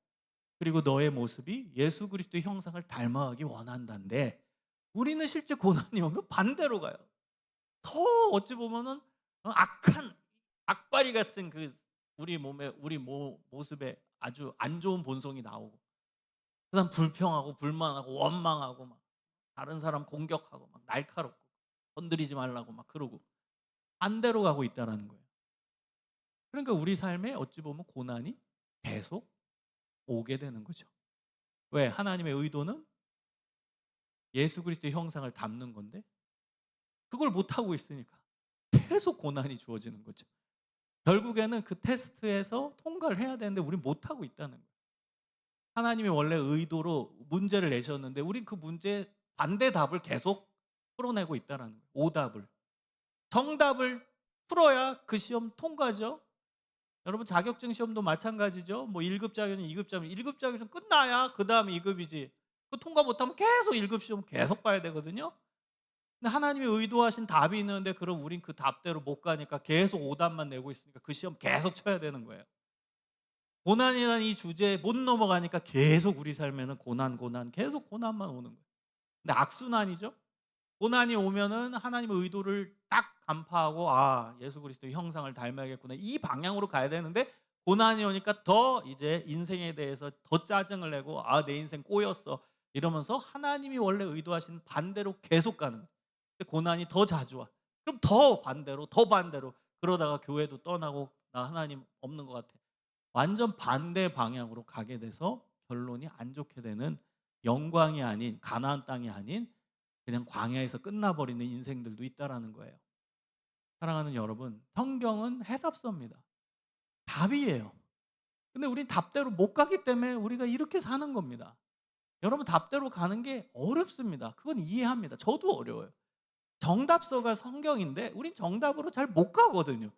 그리고 너의 모습이 예수 그리스도의 형상을 닮아가기 원한다는데 우리는 실제 고난이 오면 반대로 가요. 더 어찌 보면은 악한 악바리 같은 그 우리 몸에 모습에 아주 안 좋은 본성이 나오고 그다음 불평하고 불만하고 원망하고 막 다른 사람 공격하고 막 날카롭고 건드리지 말라고 막 그러고 반대로 가고 있다라는 거예요. 그러니까 우리 삶에 어찌 보면 고난이 계속 오게 되는 거죠. 왜? 하나님의 의도는 예수 그리스도의 형상을 담는 건데 그걸 못 하고 있으니까 계속 고난이 주어지는 거죠. 결국에는 그 테스트에서 통과를 해야 되는데 우린 못 하고 있다는 거예요. 하나님이 원래 의도로 문제를 내셨는데 우린 그 문제에 반대 답을 계속 풀어내고 있다는 거예요. 오답을. 정답을 풀어야 그 시험 통과죠. 여러분 자격증 시험도 마찬가지죠. 뭐 1급 자격증, 2급 자격증, 1급 자격증 끝나야 그다음에 2급이지. 그 통과 못하면 계속 1급 시험 계속 봐야 되거든요. 근데 하나님이 의도하신 답이 있는데 그럼 우린 그 답대로 못 가니까 계속 오답만 내고 있으니까 그 시험 계속 쳐야 되는 거예요. 고난이라는 이 주제에 못 넘어가니까 계속 우리 삶에는 고난 계속 고난만 오는 거예요. 근데 악순환이죠. 고난이 오면은 하나님의 의도를 딱 간파하고 아 예수 그리스도의 형상을 닮아야겠구나 이 방향으로 가야 되는데 고난이 오니까 더 이제 인생에 대해서 더 짜증을 내고 아 내 인생 꼬였어 이러면서 하나님이 원래 의도하신 반대로 계속 가는 거예요. 근데 고난이 더 자주 와. 그럼 더 반대로 그러다가 교회도 떠나고 나 하나님 없는 것 같아. 완전 반대 방향으로 가게 돼서 결론이 안 좋게 되는 영광이 아닌 가나안 땅이 아닌 그냥 광야에서 끝나버리는 인생들도 있다라는 거예요. 사랑하는 여러분, 성경은 해답서입니다. 답이에요. 근데 우린 답대로 못 가기 때문에 우리가 이렇게 사는 겁니다. 여러분 답대로 가는 게 어렵습니다. 그건 이해합니다. 저도 어려워요. 정답서가 성경인데 우린 정답으로 잘 못 가거든요.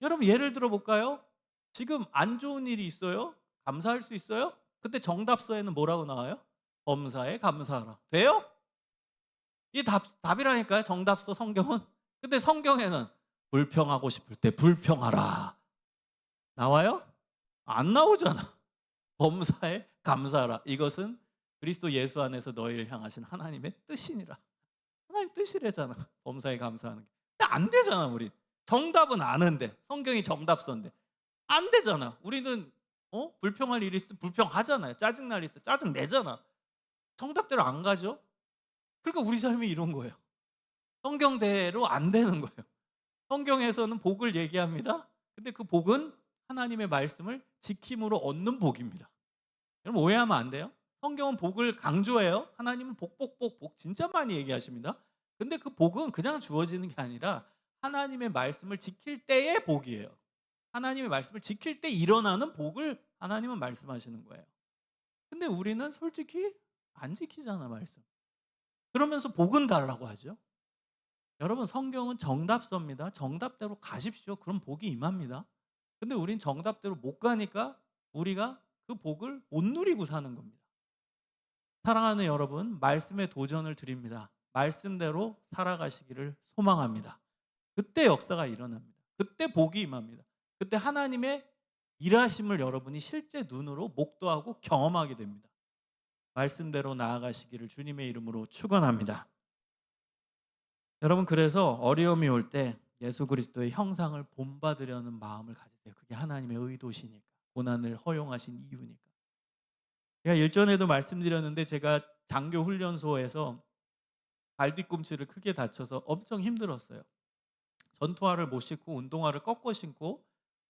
여러분 예를 들어 볼까요? 지금 안 좋은 일이 있어요? 감사할 수 있어요? 근데 정답서에는 뭐라고 나와요? 범사에 감사하라. 돼요? 이 답이라니까요. 정답서 성경은. 근데 성경에는 불평하고 싶을 때 불평하라. 나와요? 안 나오잖아. 범사에 감사하라. 이것은 그리스도 예수 안에서 너희를 향하신 하나님의 뜻이니라. 하나님 뜻이래잖아. 범사에 감사하는 게. 근데 안 되잖아, 우리. 정답은 아는데. 성경이 정답서인데. 안 되잖아. 우리는 불평할 일이 있으면 불평하잖아요. 짜증날 일 있으면 짜증 내잖아. 정답대로 안 가죠. 그러니까 우리 삶이 이런 거예요. 성경대로 안 되는 거예요. 성경에서는 복을 얘기합니다. 근데 그 복은 하나님의 말씀을 지킴으로 얻는 복입니다. 여러분 오해하면 안 돼요. 성경은 복을 강조해요. 하나님은 복 진짜 많이 얘기하십니다. 근데 그 복은 그냥 주어지는 게 아니라 하나님의 말씀을 지킬 때의 복이에요. 하나님의 말씀을 지킬 때 일어나는 복을 하나님은 말씀하시는 거예요. 근데 우리는 솔직히 안 지키잖아, 말씀. 그러면서 복은 달라고 하죠. 여러분 성경은 정답서입니다. 정답대로 가십시오. 그럼 복이 임합니다. 근데 우린 정답대로 못 가니까 우리가 그 복을 못 누리고 사는 겁니다. 사랑하는 여러분, 말씀에 도전을 드립니다. 말씀대로 살아가시기를 소망합니다. 그때 역사가 일어납니다. 그때 복이 임합니다. 그때 하나님의 일하심을 여러분이 실제 눈으로 목도하고 경험하게 됩니다. 말씀대로 나아가시기를 주님의 이름으로 축원합니다. 여러분 그래서 어려움이 올 때 예수 그리스도의 형상을 본받으려는 마음을 가지세요. 그게 하나님의 의도시니까. 고난을 허용하신 이유니까. 제가 일전에도 말씀드렸는데 제가 장교 훈련소에서 발뒤꿈치를 크게 다쳐서 엄청 힘들었어요. 전투화를 못 신고 운동화를 꺾어 신고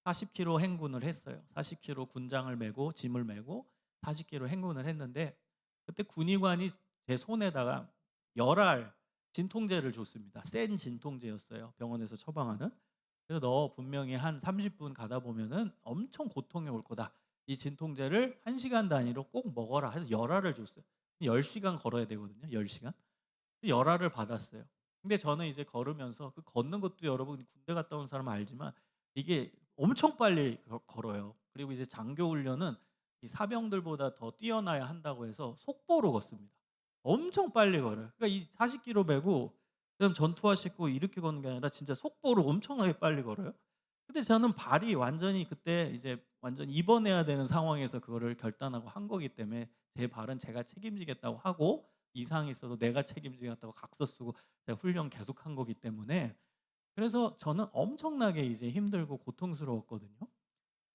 40km 행군을 했어요. 40km 군장을 메고 짐을 메고 40km 행군을 했는데 그때 군의관이 제 손에다가 열알 진통제를 줬습니다. 센 진통제였어요. 병원에서 처방하는. 그래서 너 분명히 한 30분 가다 보면은 엄청 고통이 올 거다. 이 진통제를 1시간 단위로 꼭 먹어라 해서 열알을 줬어요. 10시간 걸어야 되거든요. 10시간. 열알을 받았어요. 근데 저는 이제 걸으면서 그 걷는 것도 여러분 군대 갔다 온 사람은 알지만 이게 엄청 빨리 걸어요. 그리고 이제 장교 훈련은 이 사병들보다 더 뛰어나야 한다고 해서 속보로 걷습니다. 엄청 빨리 걸어요. 그러니까 이 40km 메고 그다음 전투화 신고 이렇게 걷는 게 아니라 진짜 속보로 엄청나게 빨리 걸어요. 근데 저는 발이 완전히 그때 이제 완전 입원해야 되는 상황에서 그거를 결단하고 한 거기 때문에 제 발은 제가 책임지겠다고 하고 이상이 있어도 내가 책임지겠다고 각서 쓰고 제가 훈련 계속한 거기 때문에 그래서 저는 엄청나게 이제 힘들고 고통스러웠거든요.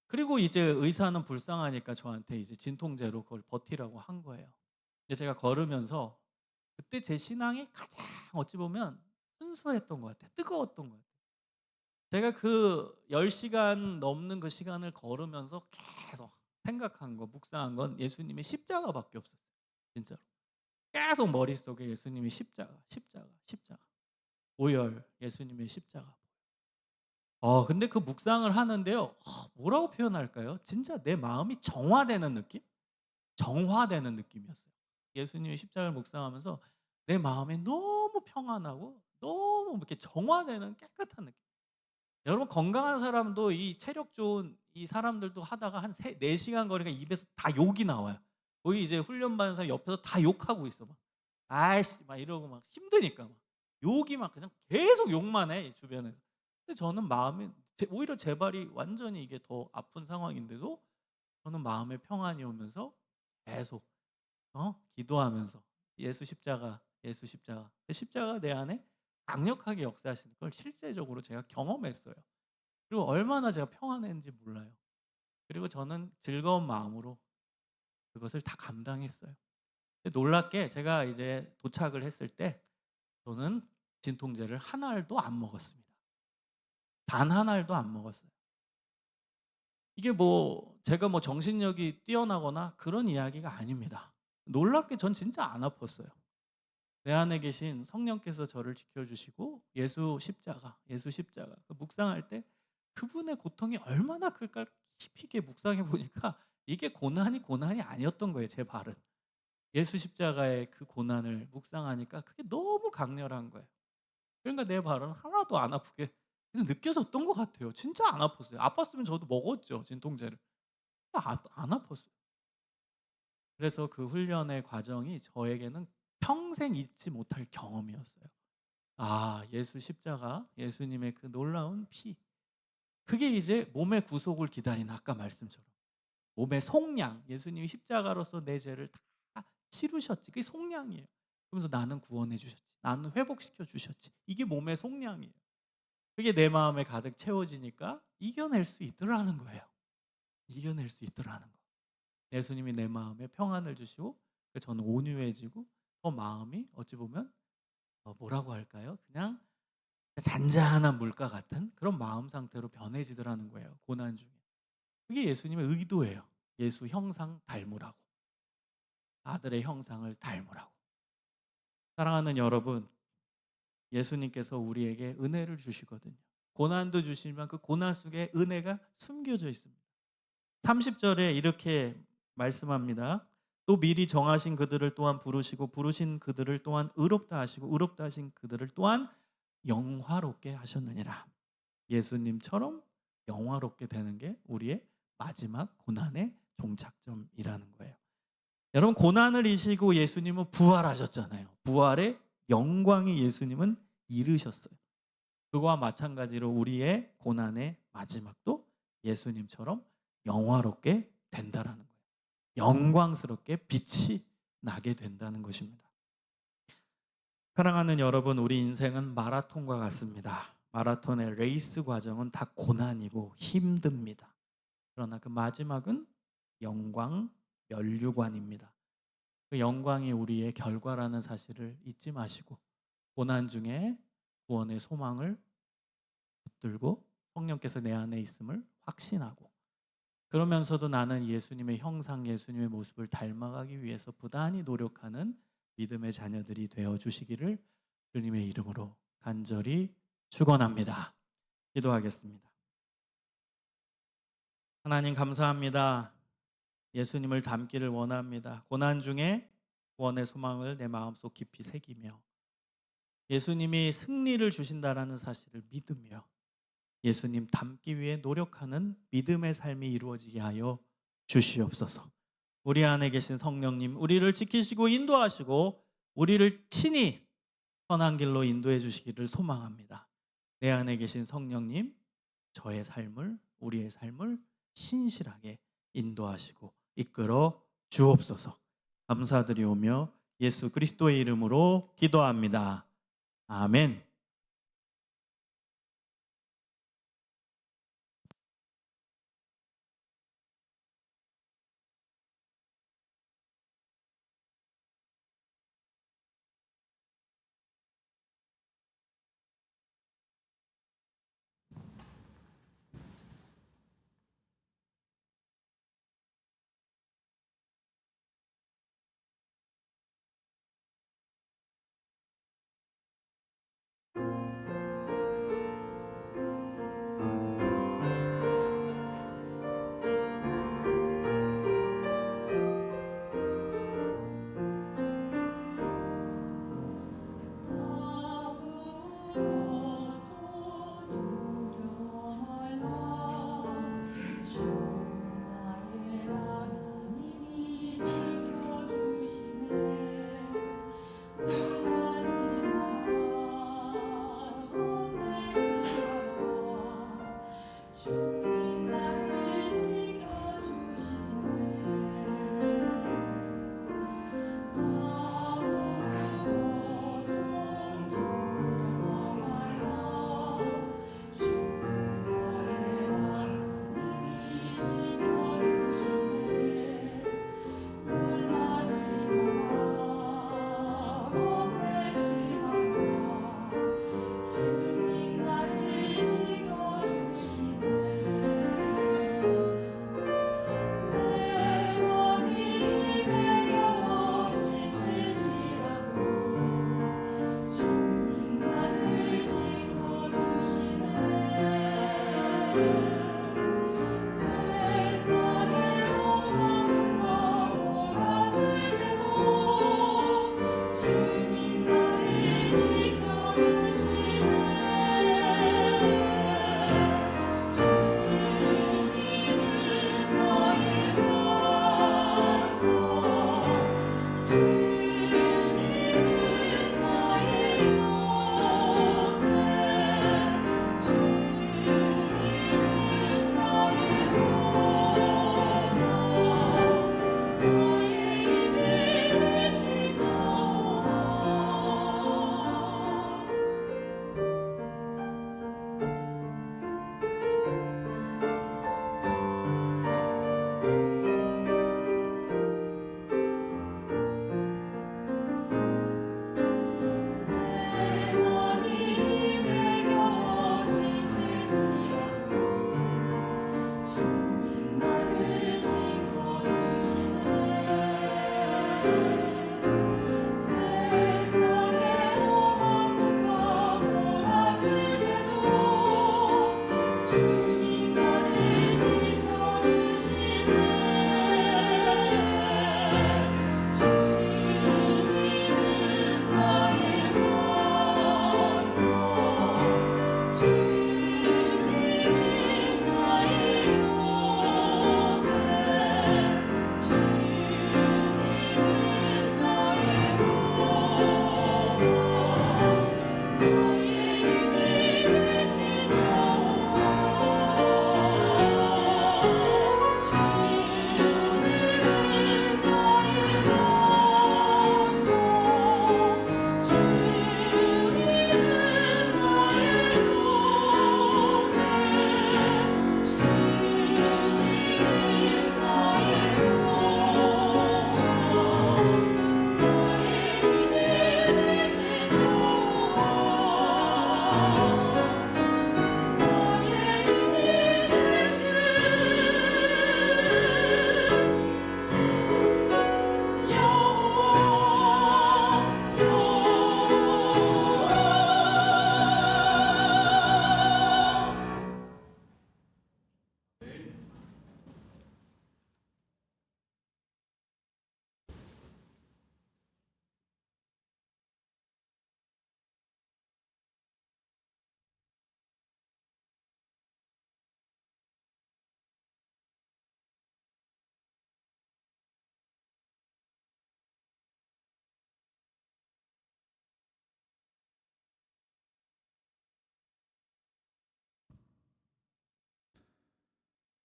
그리고 이제 의사는 불쌍하니까 저한테 이제 진통제로 그걸 버티라고 한 거예요. 근데 제가 걸으면서 그때 제 신앙이 가장 어찌 보면 순수했던 것 같아요. 뜨거웠던 것 같아요. 제가 그 10시간 넘는 그 시간을 걸으면서 계속 생각한 거, 묵상한 건 예수님의 십자가밖에 없었어요. 진짜로. 계속 머릿속에 예수님의 십자가, 십자가, 십자가. 오열 예수님의 십자가. 근데 그 묵상을 하는데요. 뭐라고 표현할까요? 진짜 내 마음이 정화되는 느낌? 정화되는 느낌이었어요. 예수님의 십자가를 묵상하면서 내 마음이 너무 평안하고 너무 이렇게 정화되는 깨끗한 느낌. 여러분 건강한 사람도 이 체력 좋은 이 사람들도 하다가 한 4시간 거리가 입에서 다 욕이 나와요. 거기 이제 훈련받은 사람 옆에서 다 욕하고 있어. 막. 아이씨 막 이러고 막 힘드니까 막. 욕이 막 그냥 계속 욕만 해 주변에서. 근데 저는 마음이 오히려 제 발이 완전히 이게 더 아픈 상황인데도 저는 마음의 평안이 오면서 계속 기도하면서 예수 십자가, 예수 십자가. 그 십자가 내 안에 강력하게 역사하시는 걸 실제적으로 제가 경험했어요. 그리고 얼마나 제가 평안했는지 몰라요. 그리고 저는 즐거운 마음으로 그것을 다 감당했어요. 근데 놀랍게 제가 이제 도착을 했을 때 저는 진통제를 한 알도 안 먹었습니다. 단 한 알도 안 먹었어요. 이게 뭐 제가 뭐 정신력이 뛰어나거나 그런 이야기가 아닙니다. 놀랍게 전 진짜 안 아팠어요. 내 안에 계신 성령께서 저를 지켜주시고 예수 십자가 그 묵상할 때 그분의 고통이 얼마나 클까 깊이 있게 묵상해 보니까 이게 고난이 아니었던 거예요. 제 발은. 예수 십자가의 그 고난을 묵상하니까 그게 너무 강렬한 거예요. 그러니까 내 발은 하나도 안 아프게 그냥 느껴졌던 것 같아요. 진짜 안 아팠어요. 아팠으면 저도 먹었죠, 진통제를. 안 아팠어요. 그래서 그 훈련의 과정이 저에게는 평생 잊지 못할 경험이었어요. 예수 십자가, 예수님의 그 놀라운 피. 그게 이제 몸의 구속을 기다리는 아까 말씀처럼 몸의 속량, 예수님이 십자가로서 내 죄를 다 치르셨지. 그게 속량이에요. 그러면서 나는 구원해 주셨지. 나는 회복시켜 주셨지. 이게 몸의 속량이에요. 그게 내 마음에 가득 채워지니까 이겨낼 수 있더라는 거예요. 이겨낼 수 있더라는 거. 예수님이 내 마음에 평안을 주시고 저는 온유해지고 마음이 어찌 보면 뭐라고 할까요? 그냥 잔잔한 물가 같은 그런 마음 상태로 변해지더라는 거예요. 고난 중에. 그게 예수님의 의도예요. 예수 형상 닮으라고. 아들의 형상을 닮으라고. 사랑하는 여러분, 예수님께서 우리에게 은혜를 주시거든요. 고난도 주시지만 그 고난 속에 은혜가 숨겨져 있습니다. 30절에 이렇게 말씀합니다. 또 미리 정하신 그들을 또한 부르시고 부르신 그들을 또한 의롭다 하시고 의롭다 하신 그들을 또한 영화롭게 하셨느니라. 예수님처럼 영화롭게 되는 게 우리의 마지막 고난의 종착점이라는 거예요. 여러분 고난을 이기시고 예수님은 부활하셨잖아요. 부활의 영광이 예수님은 이르셨어요. 그거와 마찬가지로 우리의 고난의 마지막도 예수님처럼 영화롭게 된다라는 거예요. 영광스럽게 빛이 나게 된다는 것입니다. 사랑하는 여러분, 우리 인생은 마라톤과 같습니다. 마라톤의 레이스 과정은 다 고난이고 힘듭니다. 그러나 그 마지막은 영광 면류관입니다. 그 영광이 우리의 결과라는 사실을 잊지 마시고 고난 중에 구원의 소망을 붙들고 성령께서 내 안에 있음을 확신하고 그러면서도 나는 예수님의 형상, 예수님의 모습을 닮아가기 위해서 부단히 노력하는 믿음의 자녀들이 되어 주시기를 주님의 이름으로 간절히 축원합니다. 기도하겠습니다. 하나님 감사합니다. 예수님을 닮기를 원합니다. 고난 중에 구원의 소망을 내 마음속 깊이 새기며 예수님이 승리를 주신다라는 사실을 믿으며 예수님 닮기 위해 노력하는 믿음의 삶이 이루어지게 하여 주시옵소서. 우리 안에 계신 성령님, 우리를 지키시고 인도하시고 우리를 친히 선한 길로 인도해 주시기를 소망합니다. 내 안에 계신 성령님, 저의 삶을, 우리의 삶을 신실하게 인도하시고 이끌어 주옵소서. 감사드리오며 예수 그리스도의 이름으로 기도합니다. 아멘.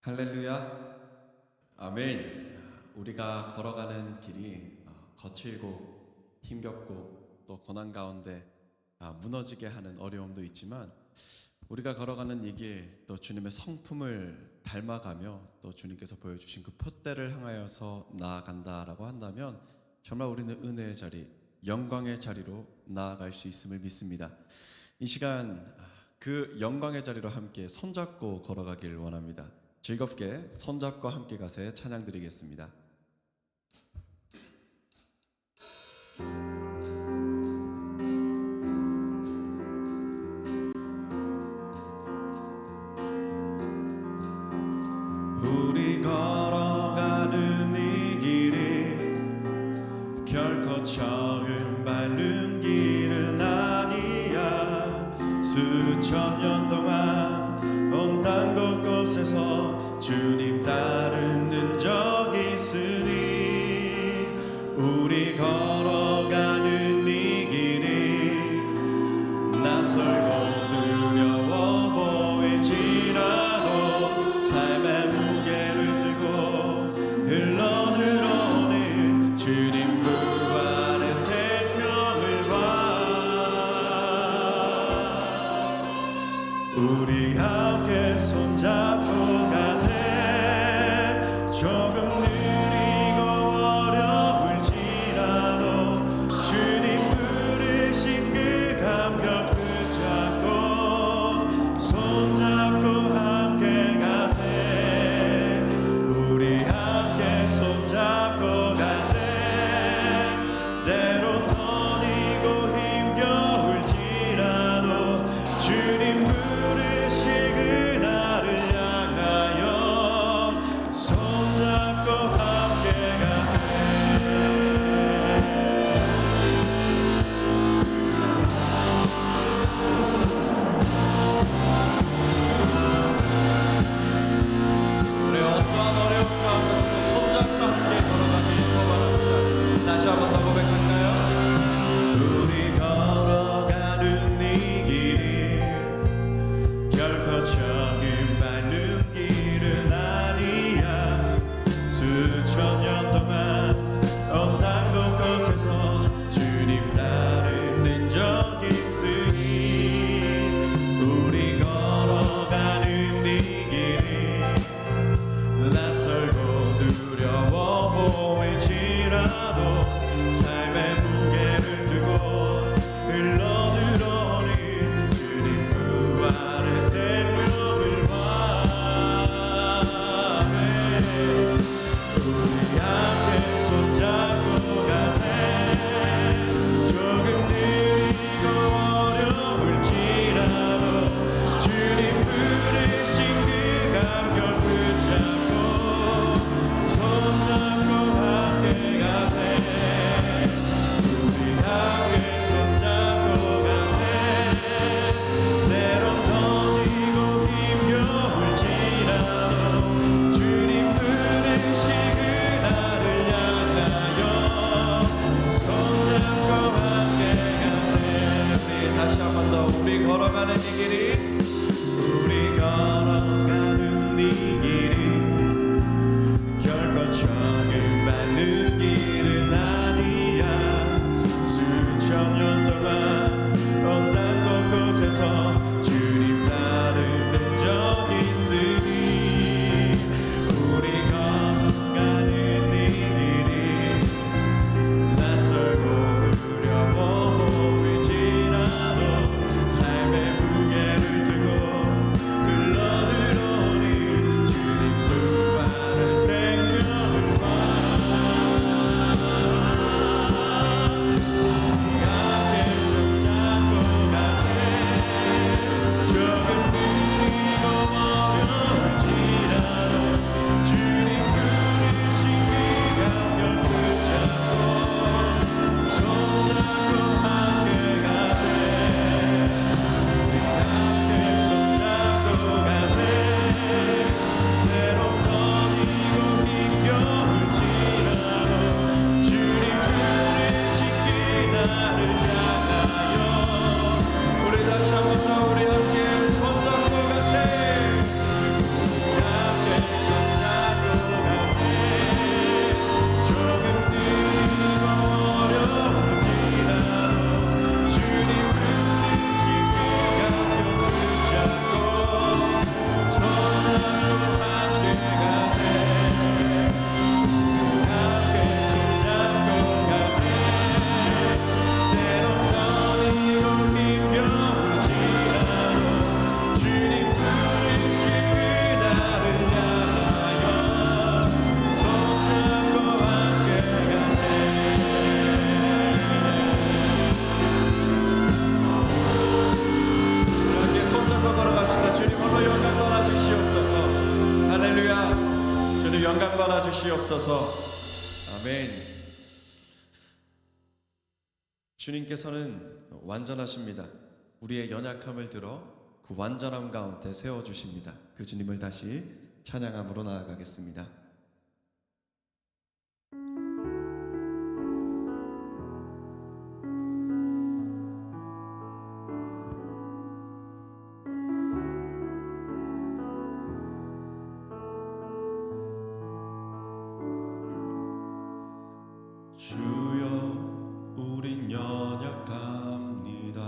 할렐루야. 아멘. 우리가 걸어가는 길이 거칠고 힘겹고 또 고난 가운데 무너지게 하는 어려움도 있지만 우리가 걸어가는 이 길 또 주님의 성품을 닮아가며 또 주님께서 보여주신 그 푯대를 향하여서 나아간다라고 한다면 정말 우리는 은혜의 자리, 영광의 자리로 나아갈 수 있음을 믿습니다. 이 시간 그 영광의 자리로 함께 손잡고 걸어가길 원합니다. 즐겁게 손잡고 함께 가세 찬양 드리겠습니다. 우리 걸어가는 이 길이 결코 처음 밟는 길은 아니야. 수천 년 동안 온 땅 곳곳에서 주님 따르는 흔적이 있으니 우리 걸어가는 이 길이 낯설고 두려워 보일지라도 삶의 무게를 들고 흘러들어오는 주님 부활의 생명을 봐. 우리 함께 손잡고 가세. 조금 느리고 어려울지라도 주님 부르신 그 감격 붙잡고 손잡고 함께 주 영광 받아 주시옵소서. 아멘. 주님께서는 완전하십니다. 우리의 연약함을 들어 그 완전함 가운데 세워주십니다. 그 주님을 다시 찬양함으로 나아가겠습니다. 주여 우린 연약합니다.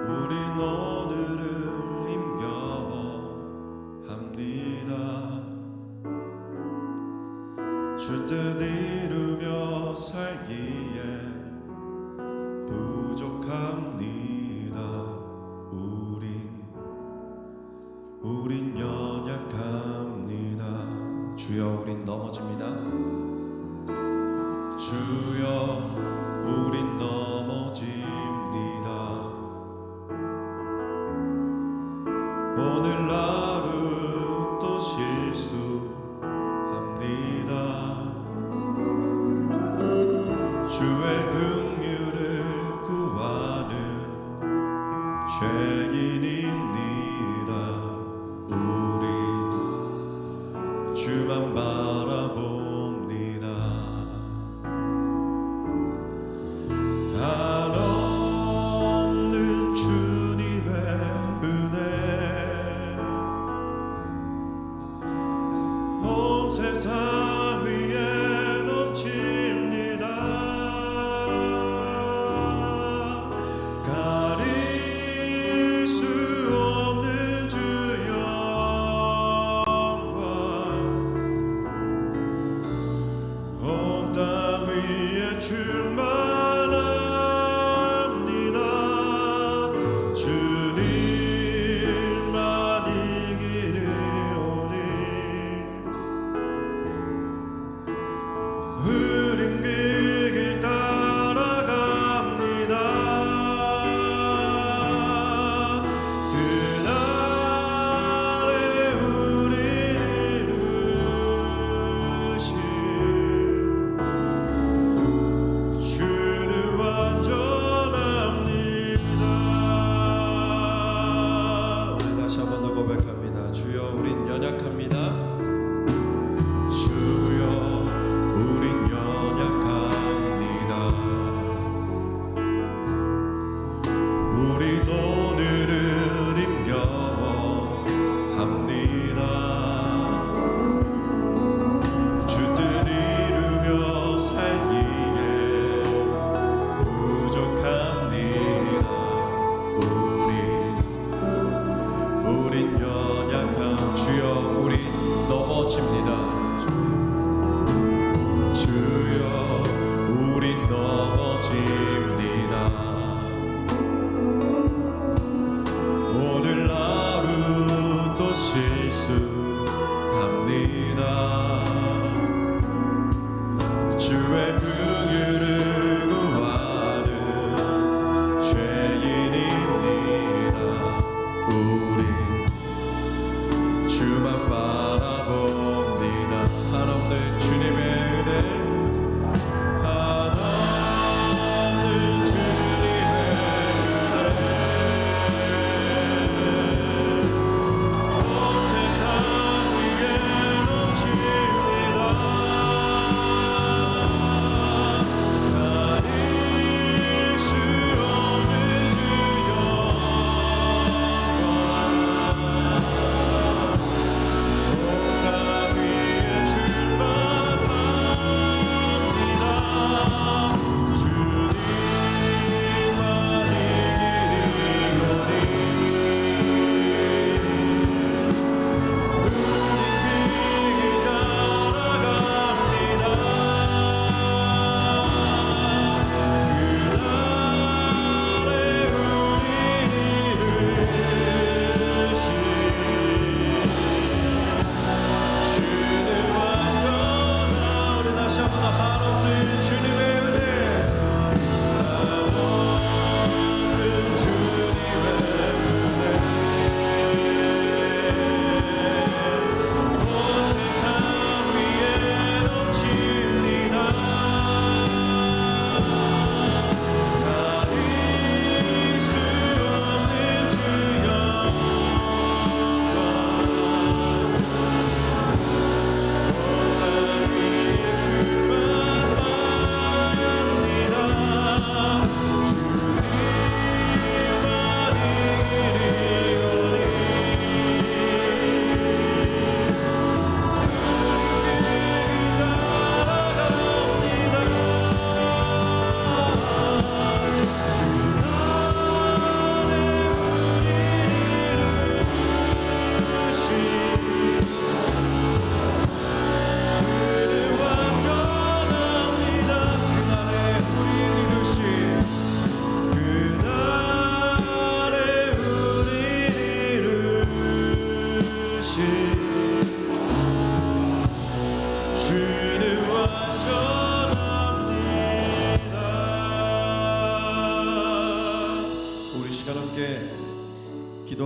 우린 오늘을 힘겨워 합니다. 주 뜻 이루며 살기엔 부족합니다. 우린 연약합니다. 주여 우린 넘어집니다. 주여 우린 넘어집니다. 오늘 하루 또 실수합니다. 주의 긍휼을 구하는 죄인입니다. 주만 바라봅니다. 한없는 주님의 은혜 온 세상 위에 넘칩니다. 가릴 수 없는 주여 온 땅 위에 충만합니다. 주님만 이기리오니 우린 그 길 따라갑니다. 그날에 우리를 이루신 주는 완전합니다. 우리 다시 한 번 더 고백합니다. 주여 우린 연약합니다. 주여 우린 연약합니다. 우린 오늘을 힘겨워 합니다. 주 뜻 이루며 살기에 부족합니다. 우린 연약한 주여 우린 넘어집니다. 주여 우린 넘어집니다. 오늘 하루 또 실수합니다. 주의 긍휼을 구하는 죄인입니다. 우린 주만 바라봅니다.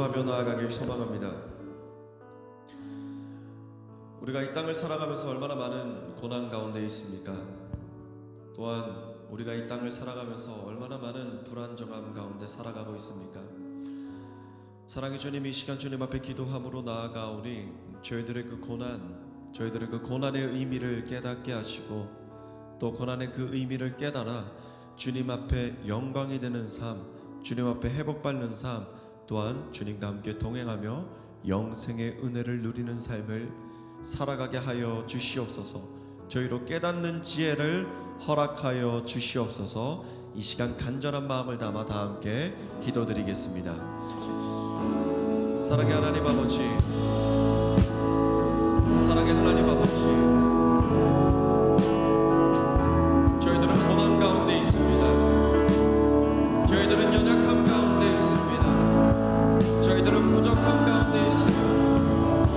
기도하며 나아가길 소망합니다. 우리가 이 땅을 살아가면서 얼마나 많은 고난 가운데 있습니까? 또한 우리가 이 땅을 살아가면서 얼마나 많은 불안정함 가운데 살아가고 있습니까? 사랑의 주님, 이 시간 주님 앞에 기도함으로 나아가오니 저희들의 그 고난의 의미를 깨닫게 하시고 또 고난의 그 의미를 깨달아 주님 앞에 영광이 되는 삶, 주님 앞에 회복받는 삶, 또한 주님과 함께 동행하며 영생의 은혜를 누리는 삶을 살아가게 하여 주시옵소서. 저희로 깨닫는 지혜를 허락하여 주시옵소서. 이 시간 간절한 마음을 담아 다 함께 기도드리겠습니다. 사랑의 하나님 아버지, 사랑의 하나님 아버지, 저희들은 고난 가운데 있습니다. 저희들은 연약함 가운데 있습니다. 저희들은 부족함 가운데 있습니다.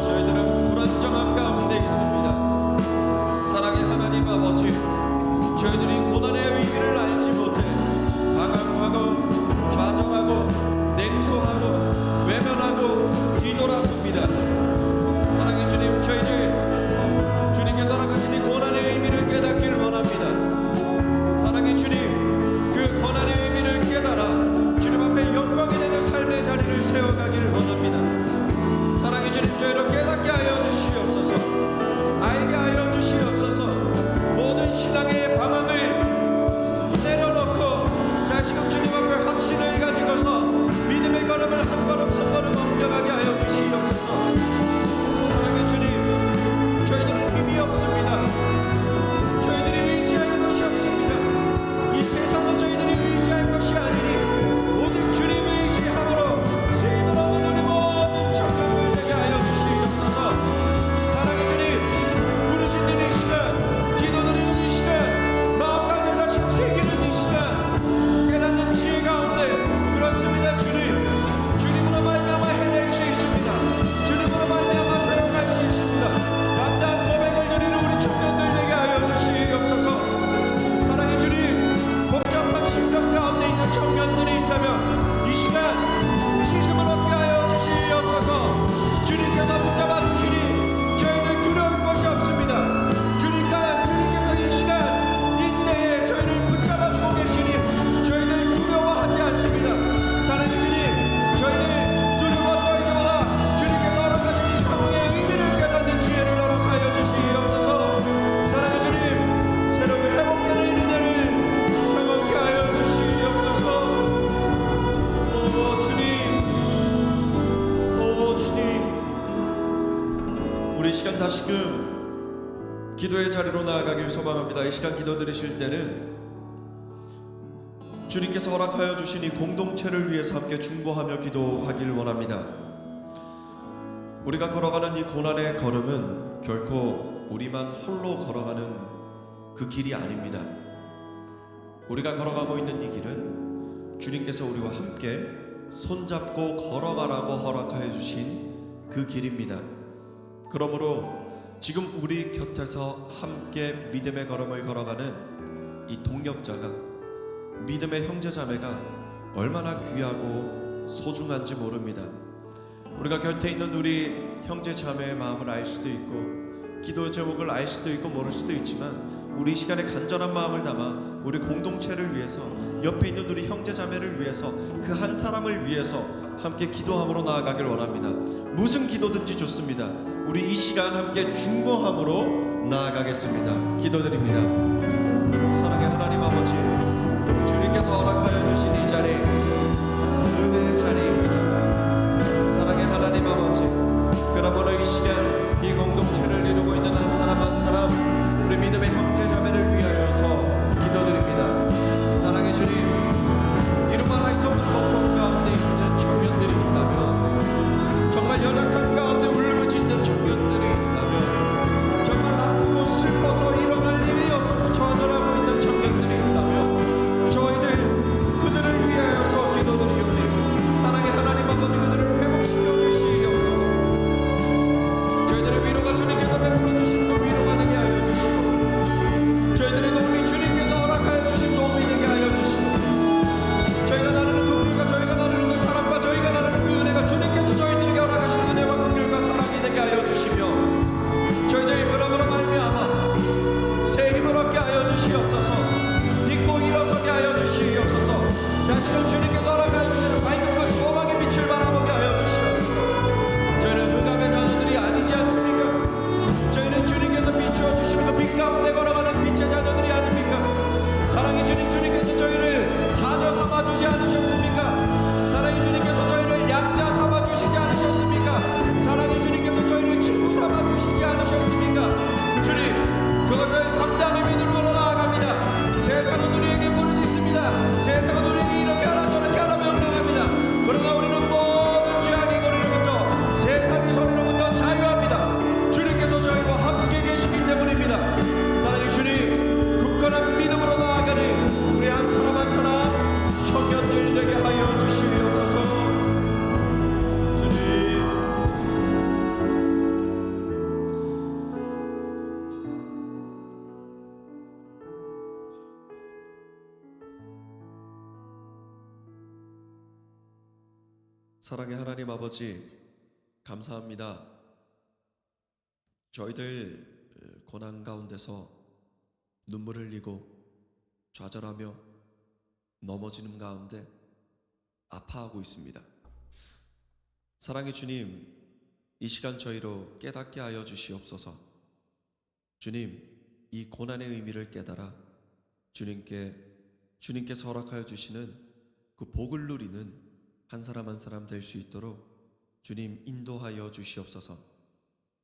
저희들은 불안정함 가운데 있습니다. 사랑의 하나님 아버지, 저희들이 고난의 의미를 알지 못해 방황하고 좌절하고 냉소하고 외면하고 뒤돌아섭니다. 사랑의 주님, 저희들 주님께서 허락하신 이 고난의 의미를 깨닫길 원합니다. 사랑의 주님, 그 고난의 의미를 깨달아 주님 앞에 영광이 되는 삶의 자리를 세워가기를 원합니다. 사랑의 주님, 저희를 깨닫게 하여 주시옵소서. 알게 하여 주시옵소서. 모든 신앙의 방황을 내려놓고 다시금 주님 앞에 확신을 가지고서 믿음의 걸음을 한 걸음 한 걸음 옮겨가게 하여 주시옵소서. 사랑의 주님, 저희들은 힘이 없습니다. 저희들이 의지할 것이 없습니다. 이 세상은 저희들이 의지할 것이 아니니 오직 주님 의지함으로 수임을 얻는 우리 모든 청년들 되게 하여 주시옵소서. 사랑의 주님, 부르짖는 이 시간, 기도드리는 이 시간, 마음 가운데 다시 새기는 이 시간, 깨닫는 지혜 가운데 그렇습니다. 주님, 주님으로 말미암아 해낼 수 있습니다. 주님으로 말미암아 세워갈 수 있습니다. 감당한 고백을 드리는 우리 청년들 되게 하여 주시옵소서. 사랑의 주님, 복잡한 심정 가운데 있는 청년들이 있다면 이 시간 씻음을 얻게 하여 주시옵소서. 주님께서 붙잡아 주시니 저희들 두려울 것이 없습니다. 주님께서 이 시간 이때에 저희를 붙잡아 주고 계시니 저희들 두려워하지 않습니다. 사랑의 주님, 저희들 두려워 떨기보다 주님께서 허락하신 이 사명의 의미를 깨닫는 지혜를 허락하여 주시옵소서. 사랑의 주님, 새롭게 회복되는 은혜를 경험케 하여 주시옵소서. 오 주님, 오 주님, 우리 이 시간 다시금 기도의 자리로 나아가길 소망합니다. 이 시간 기도 드리실 때는 주님께서 허락하여 주신 이 공동체를 위해서 함께 중보하며 기도하길 원합니다. 우리가 걸어가는 이 고난의 걸음은 결코 우리만 홀로 걸어가는 그 길이 아닙니다. 우리가 걸어가고 있는 이 길은 주님께서 우리와 함께 손잡고 걸어가라고 허락하여 주신 그 길입니다. 그러므로 지금 우리 곁에서 함께 믿음의 걸음을 걸어가는 이 동역자가, 믿음의 형제자매가 얼마나 귀하고 소중한지 모릅니다. 우리가 곁에 있는 우리 형제자매의 마음을 알 수도 있고 기도 제목을 알 수도 있고 모를 수도 있지만 우리 이 시간에 간절한 마음을 담아 우리 공동체를 위해서, 옆에 있는 우리 형제자매를 위해서, 그 한 사람을 위해서 함께 기도함으로 나아가길 원합니다. 무슨 기도든지 좋습니다. 우리 이 시간 함께 중보함으로 나아가겠습니다. 기도드립니다. 사랑의 하나님 아버지, 주님께서 허락하여 주신 이 자리, 은혜의 자리입니다. 사랑의 하나님 아버지, 그러므로 이 시간 이 공동체를 이루고 있는 한 사람 한 사람, 우리 믿음의 형제자매를 위하여서 기도드립니다. 사랑의 주님, 이루 말할 수 없는 고통 가운데 있는 청년들이 있다면, 정말 연약한 가운데 울부짖는 청년들이 있다면, 정말 나쁘고 슬퍼서 일어날 일이 없어서 좌절하고 있는 청년들이 있다면 저희들 그들을 위하여서 기도드리오니 사랑의 하나님 사랑의 하나님 아버지, 감사합니다. 저희들 고난 가운데서 눈물 흘리고 좌절하며 넘어지는 가운데 아파하고 있습니다. 사랑의 주님, 이 시간 저희로 깨닫게 하여 주시옵소서. 주님, 이 고난의 의미를 깨달아 주님께서 허락하여 주시는 그 복을 누리는 한 사람 한 사람 될 수 있도록 주님 인도하여 주시옵소서.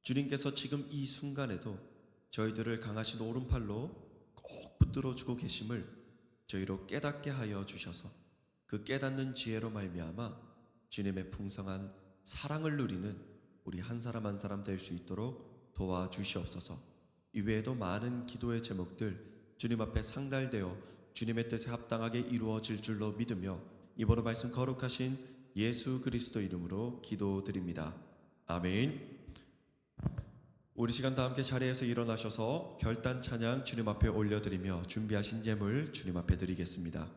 주님께서 지금 이 순간에도 저희들을 강하신 오른팔로 꼭 붙들어 주고 계심을 저희로 깨닫게 하여 주셔서 그 깨닫는 지혜로 말미암아 주님의 풍성한 사랑을 누리는 우리 한 사람 한 사람 될 수 있도록 도와주시옵소서. 이외에도 많은 기도의 제목들 주님 앞에 상달되어 주님의 뜻에 합당하게 이루어질 줄로 믿으며 이번의 말씀 거룩하신 예수 그리스도 이름으로 기도드립니다. 아멘. 우리 시간 다 함께 자리에서 일어나셔서 결단 찬양 주님 앞에 올려드리며 준비하신 예물 주님 앞에 드리겠습니다.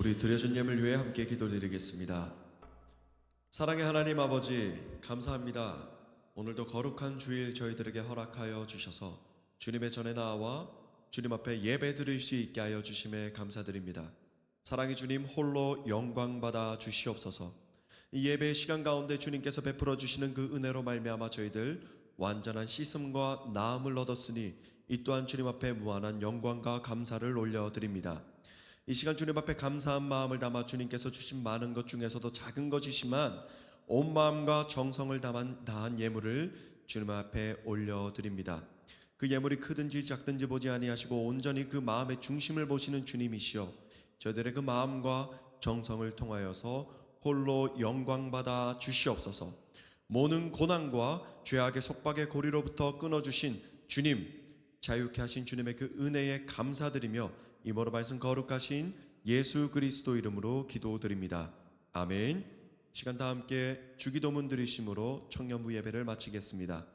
우리 드려진 예물 위해 함께 기도드리겠습니다. 사랑의 하나님 아버지, 감사합니다. 오늘도 거룩한 주일 저희들에게 허락하여 주셔서 주님의 전에 나와 주님 앞에 예배 드릴 수 있게 하여 주심에 감사드립니다. 사랑의 주님, 홀로 영광 받아 주시옵소서. 이 예배의 시간 가운데 주님께서 베풀어 주시는 그 은혜로 말미암아 저희들 완전한 씻음과 나음을 얻었으니 이 또한 주님 앞에 무한한 영광과 감사를 올려드립니다. 이 시간 주님 앞에 감사한 마음을 담아 주님께서 주신 많은 것 중에서도 작은 것이지만 온 마음과 정성을 다한 예물을 주님 앞에 올려드립니다. 그 예물이 크든지 작든지 보지 아니하시고 온전히 그 마음의 중심을 보시는 주님이시여, 저들의 그 마음과 정성을 통하여서 홀로 영광받아 주시옵소서. 모든 고난과 죄악의 속박의 고리로부터 끊어주신 주님, 자유케 하신 주님의 그 은혜에 감사드리며 이모로 말씀 거룩하신 예수 그리스도 이름으로 기도드립니다. 아멘. 시간 다 함께 주기도문 드리심으로 청년부 예배를 마치겠습니다.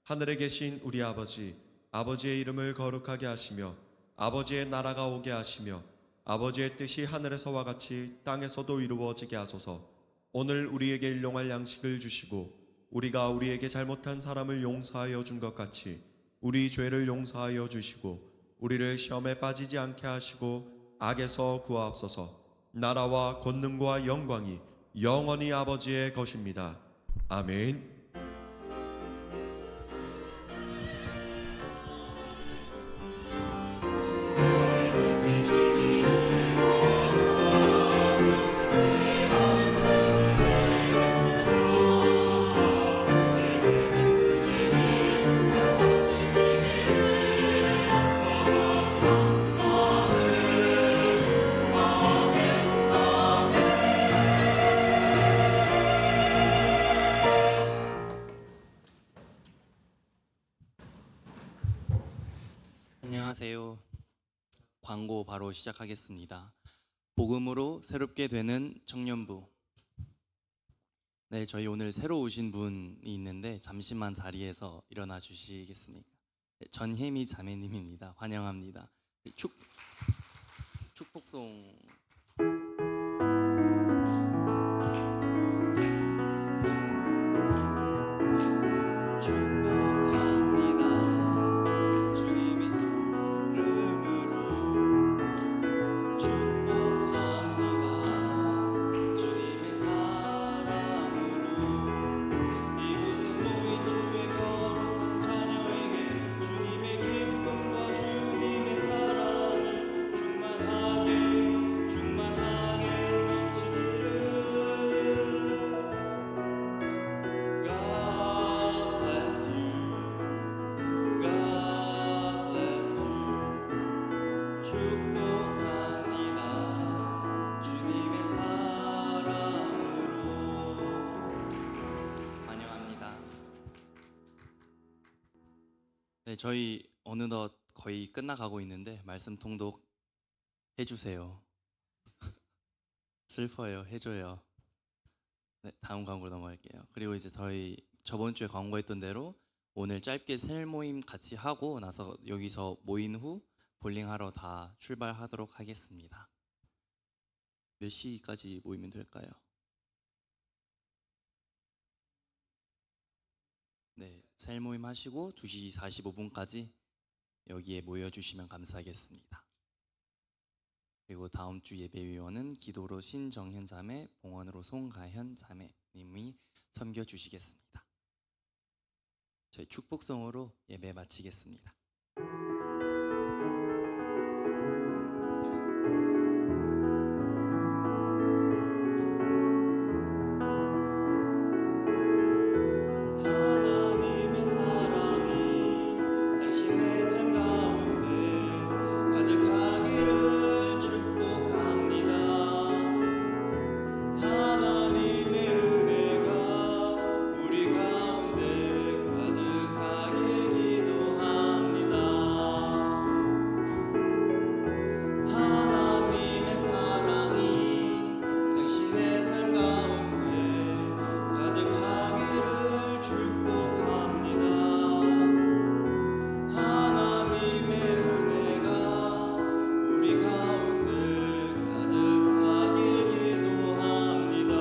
하늘에 계신 우리 아버지, 아버지의 이름을 거룩하게 하시며 아버지의 나라가 오게 하시며 아버지의 뜻이 하늘에서와 같이 땅에서도 이루어지게 하소서. 오늘 우리에게 일용할 양식을 주시고 우리가 우리에게 잘못한 사람을 용서하여 준 것 같이 우리 죄를 용서하여 주시고 우리를 시험에 빠지지 않게 하시고 악에서 구하옵소서. 나라와 권능과 영광이 영원히 아버지의 것입니다. 아멘. 안녕하세요. 광고 바로 시작하겠습니다. 복음으로 새롭게 되는 청년부. 네, 저희 오늘 새로 오신 분이 있는데 잠시만 자리에서 일어나 주시겠습니까? 네, 전혜미 자매님입니다. 환영합니다. 네, 축복송. 축복합니다. 주님의 이름으로 축복합니다. 주님의 사랑으로 이곳에 모인 주의 거룩한 자녀에게 주님의 기쁨과 주님의 사랑이 충만하게 넘치기를. God bless you. God bless you. 축복합니다. 주님의 사랑으로. 환영합니다. 네, 저희 어느덧 거의 끝나가고 있는데 말씀 통독 해주세요. 슬퍼요. 해줘요. 네, 다음 광고로 넘어갈게요. 그리고 이제 저희 저번 주에 광고했던 대로 오늘 짧게 셀 모임 같이 하고 나서 여기서 모인 후 볼링하러 다 출발하도록 하겠습니다. 몇 시까지 모이면 될까요? 네, 셀 모임 하시고 2시 45분까지 여기에 모여주시면 감사하겠습니다. 그리고 다음 주 예배위원은 기도로 신정현 자매, 봉헌으로 송가현 자매님이 섬겨주시겠습니다. 저희 축복송으로 예배 마치겠습니다. 하나님의 사랑이 당신의 삶 가운데 가득하기를 축복합니다. 하나님의 은혜가 우리 가운데 가득하길 기도합니다. 하나님의 사랑이 당신의 삶 가운데 가득하기를 축복합니다. 하나님의 은혜가 우리 가운데 가득하길 기도합니다.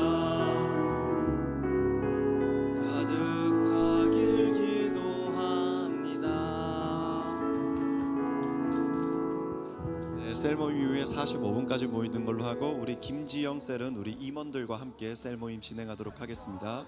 가득하길 기도합니다. 네, 셀 모임 이후에 45분까지 모이는 걸로 하고 우리 김지영 셀은 우리 임원들과 함께 셀 모임 진행하도록 하겠습니다.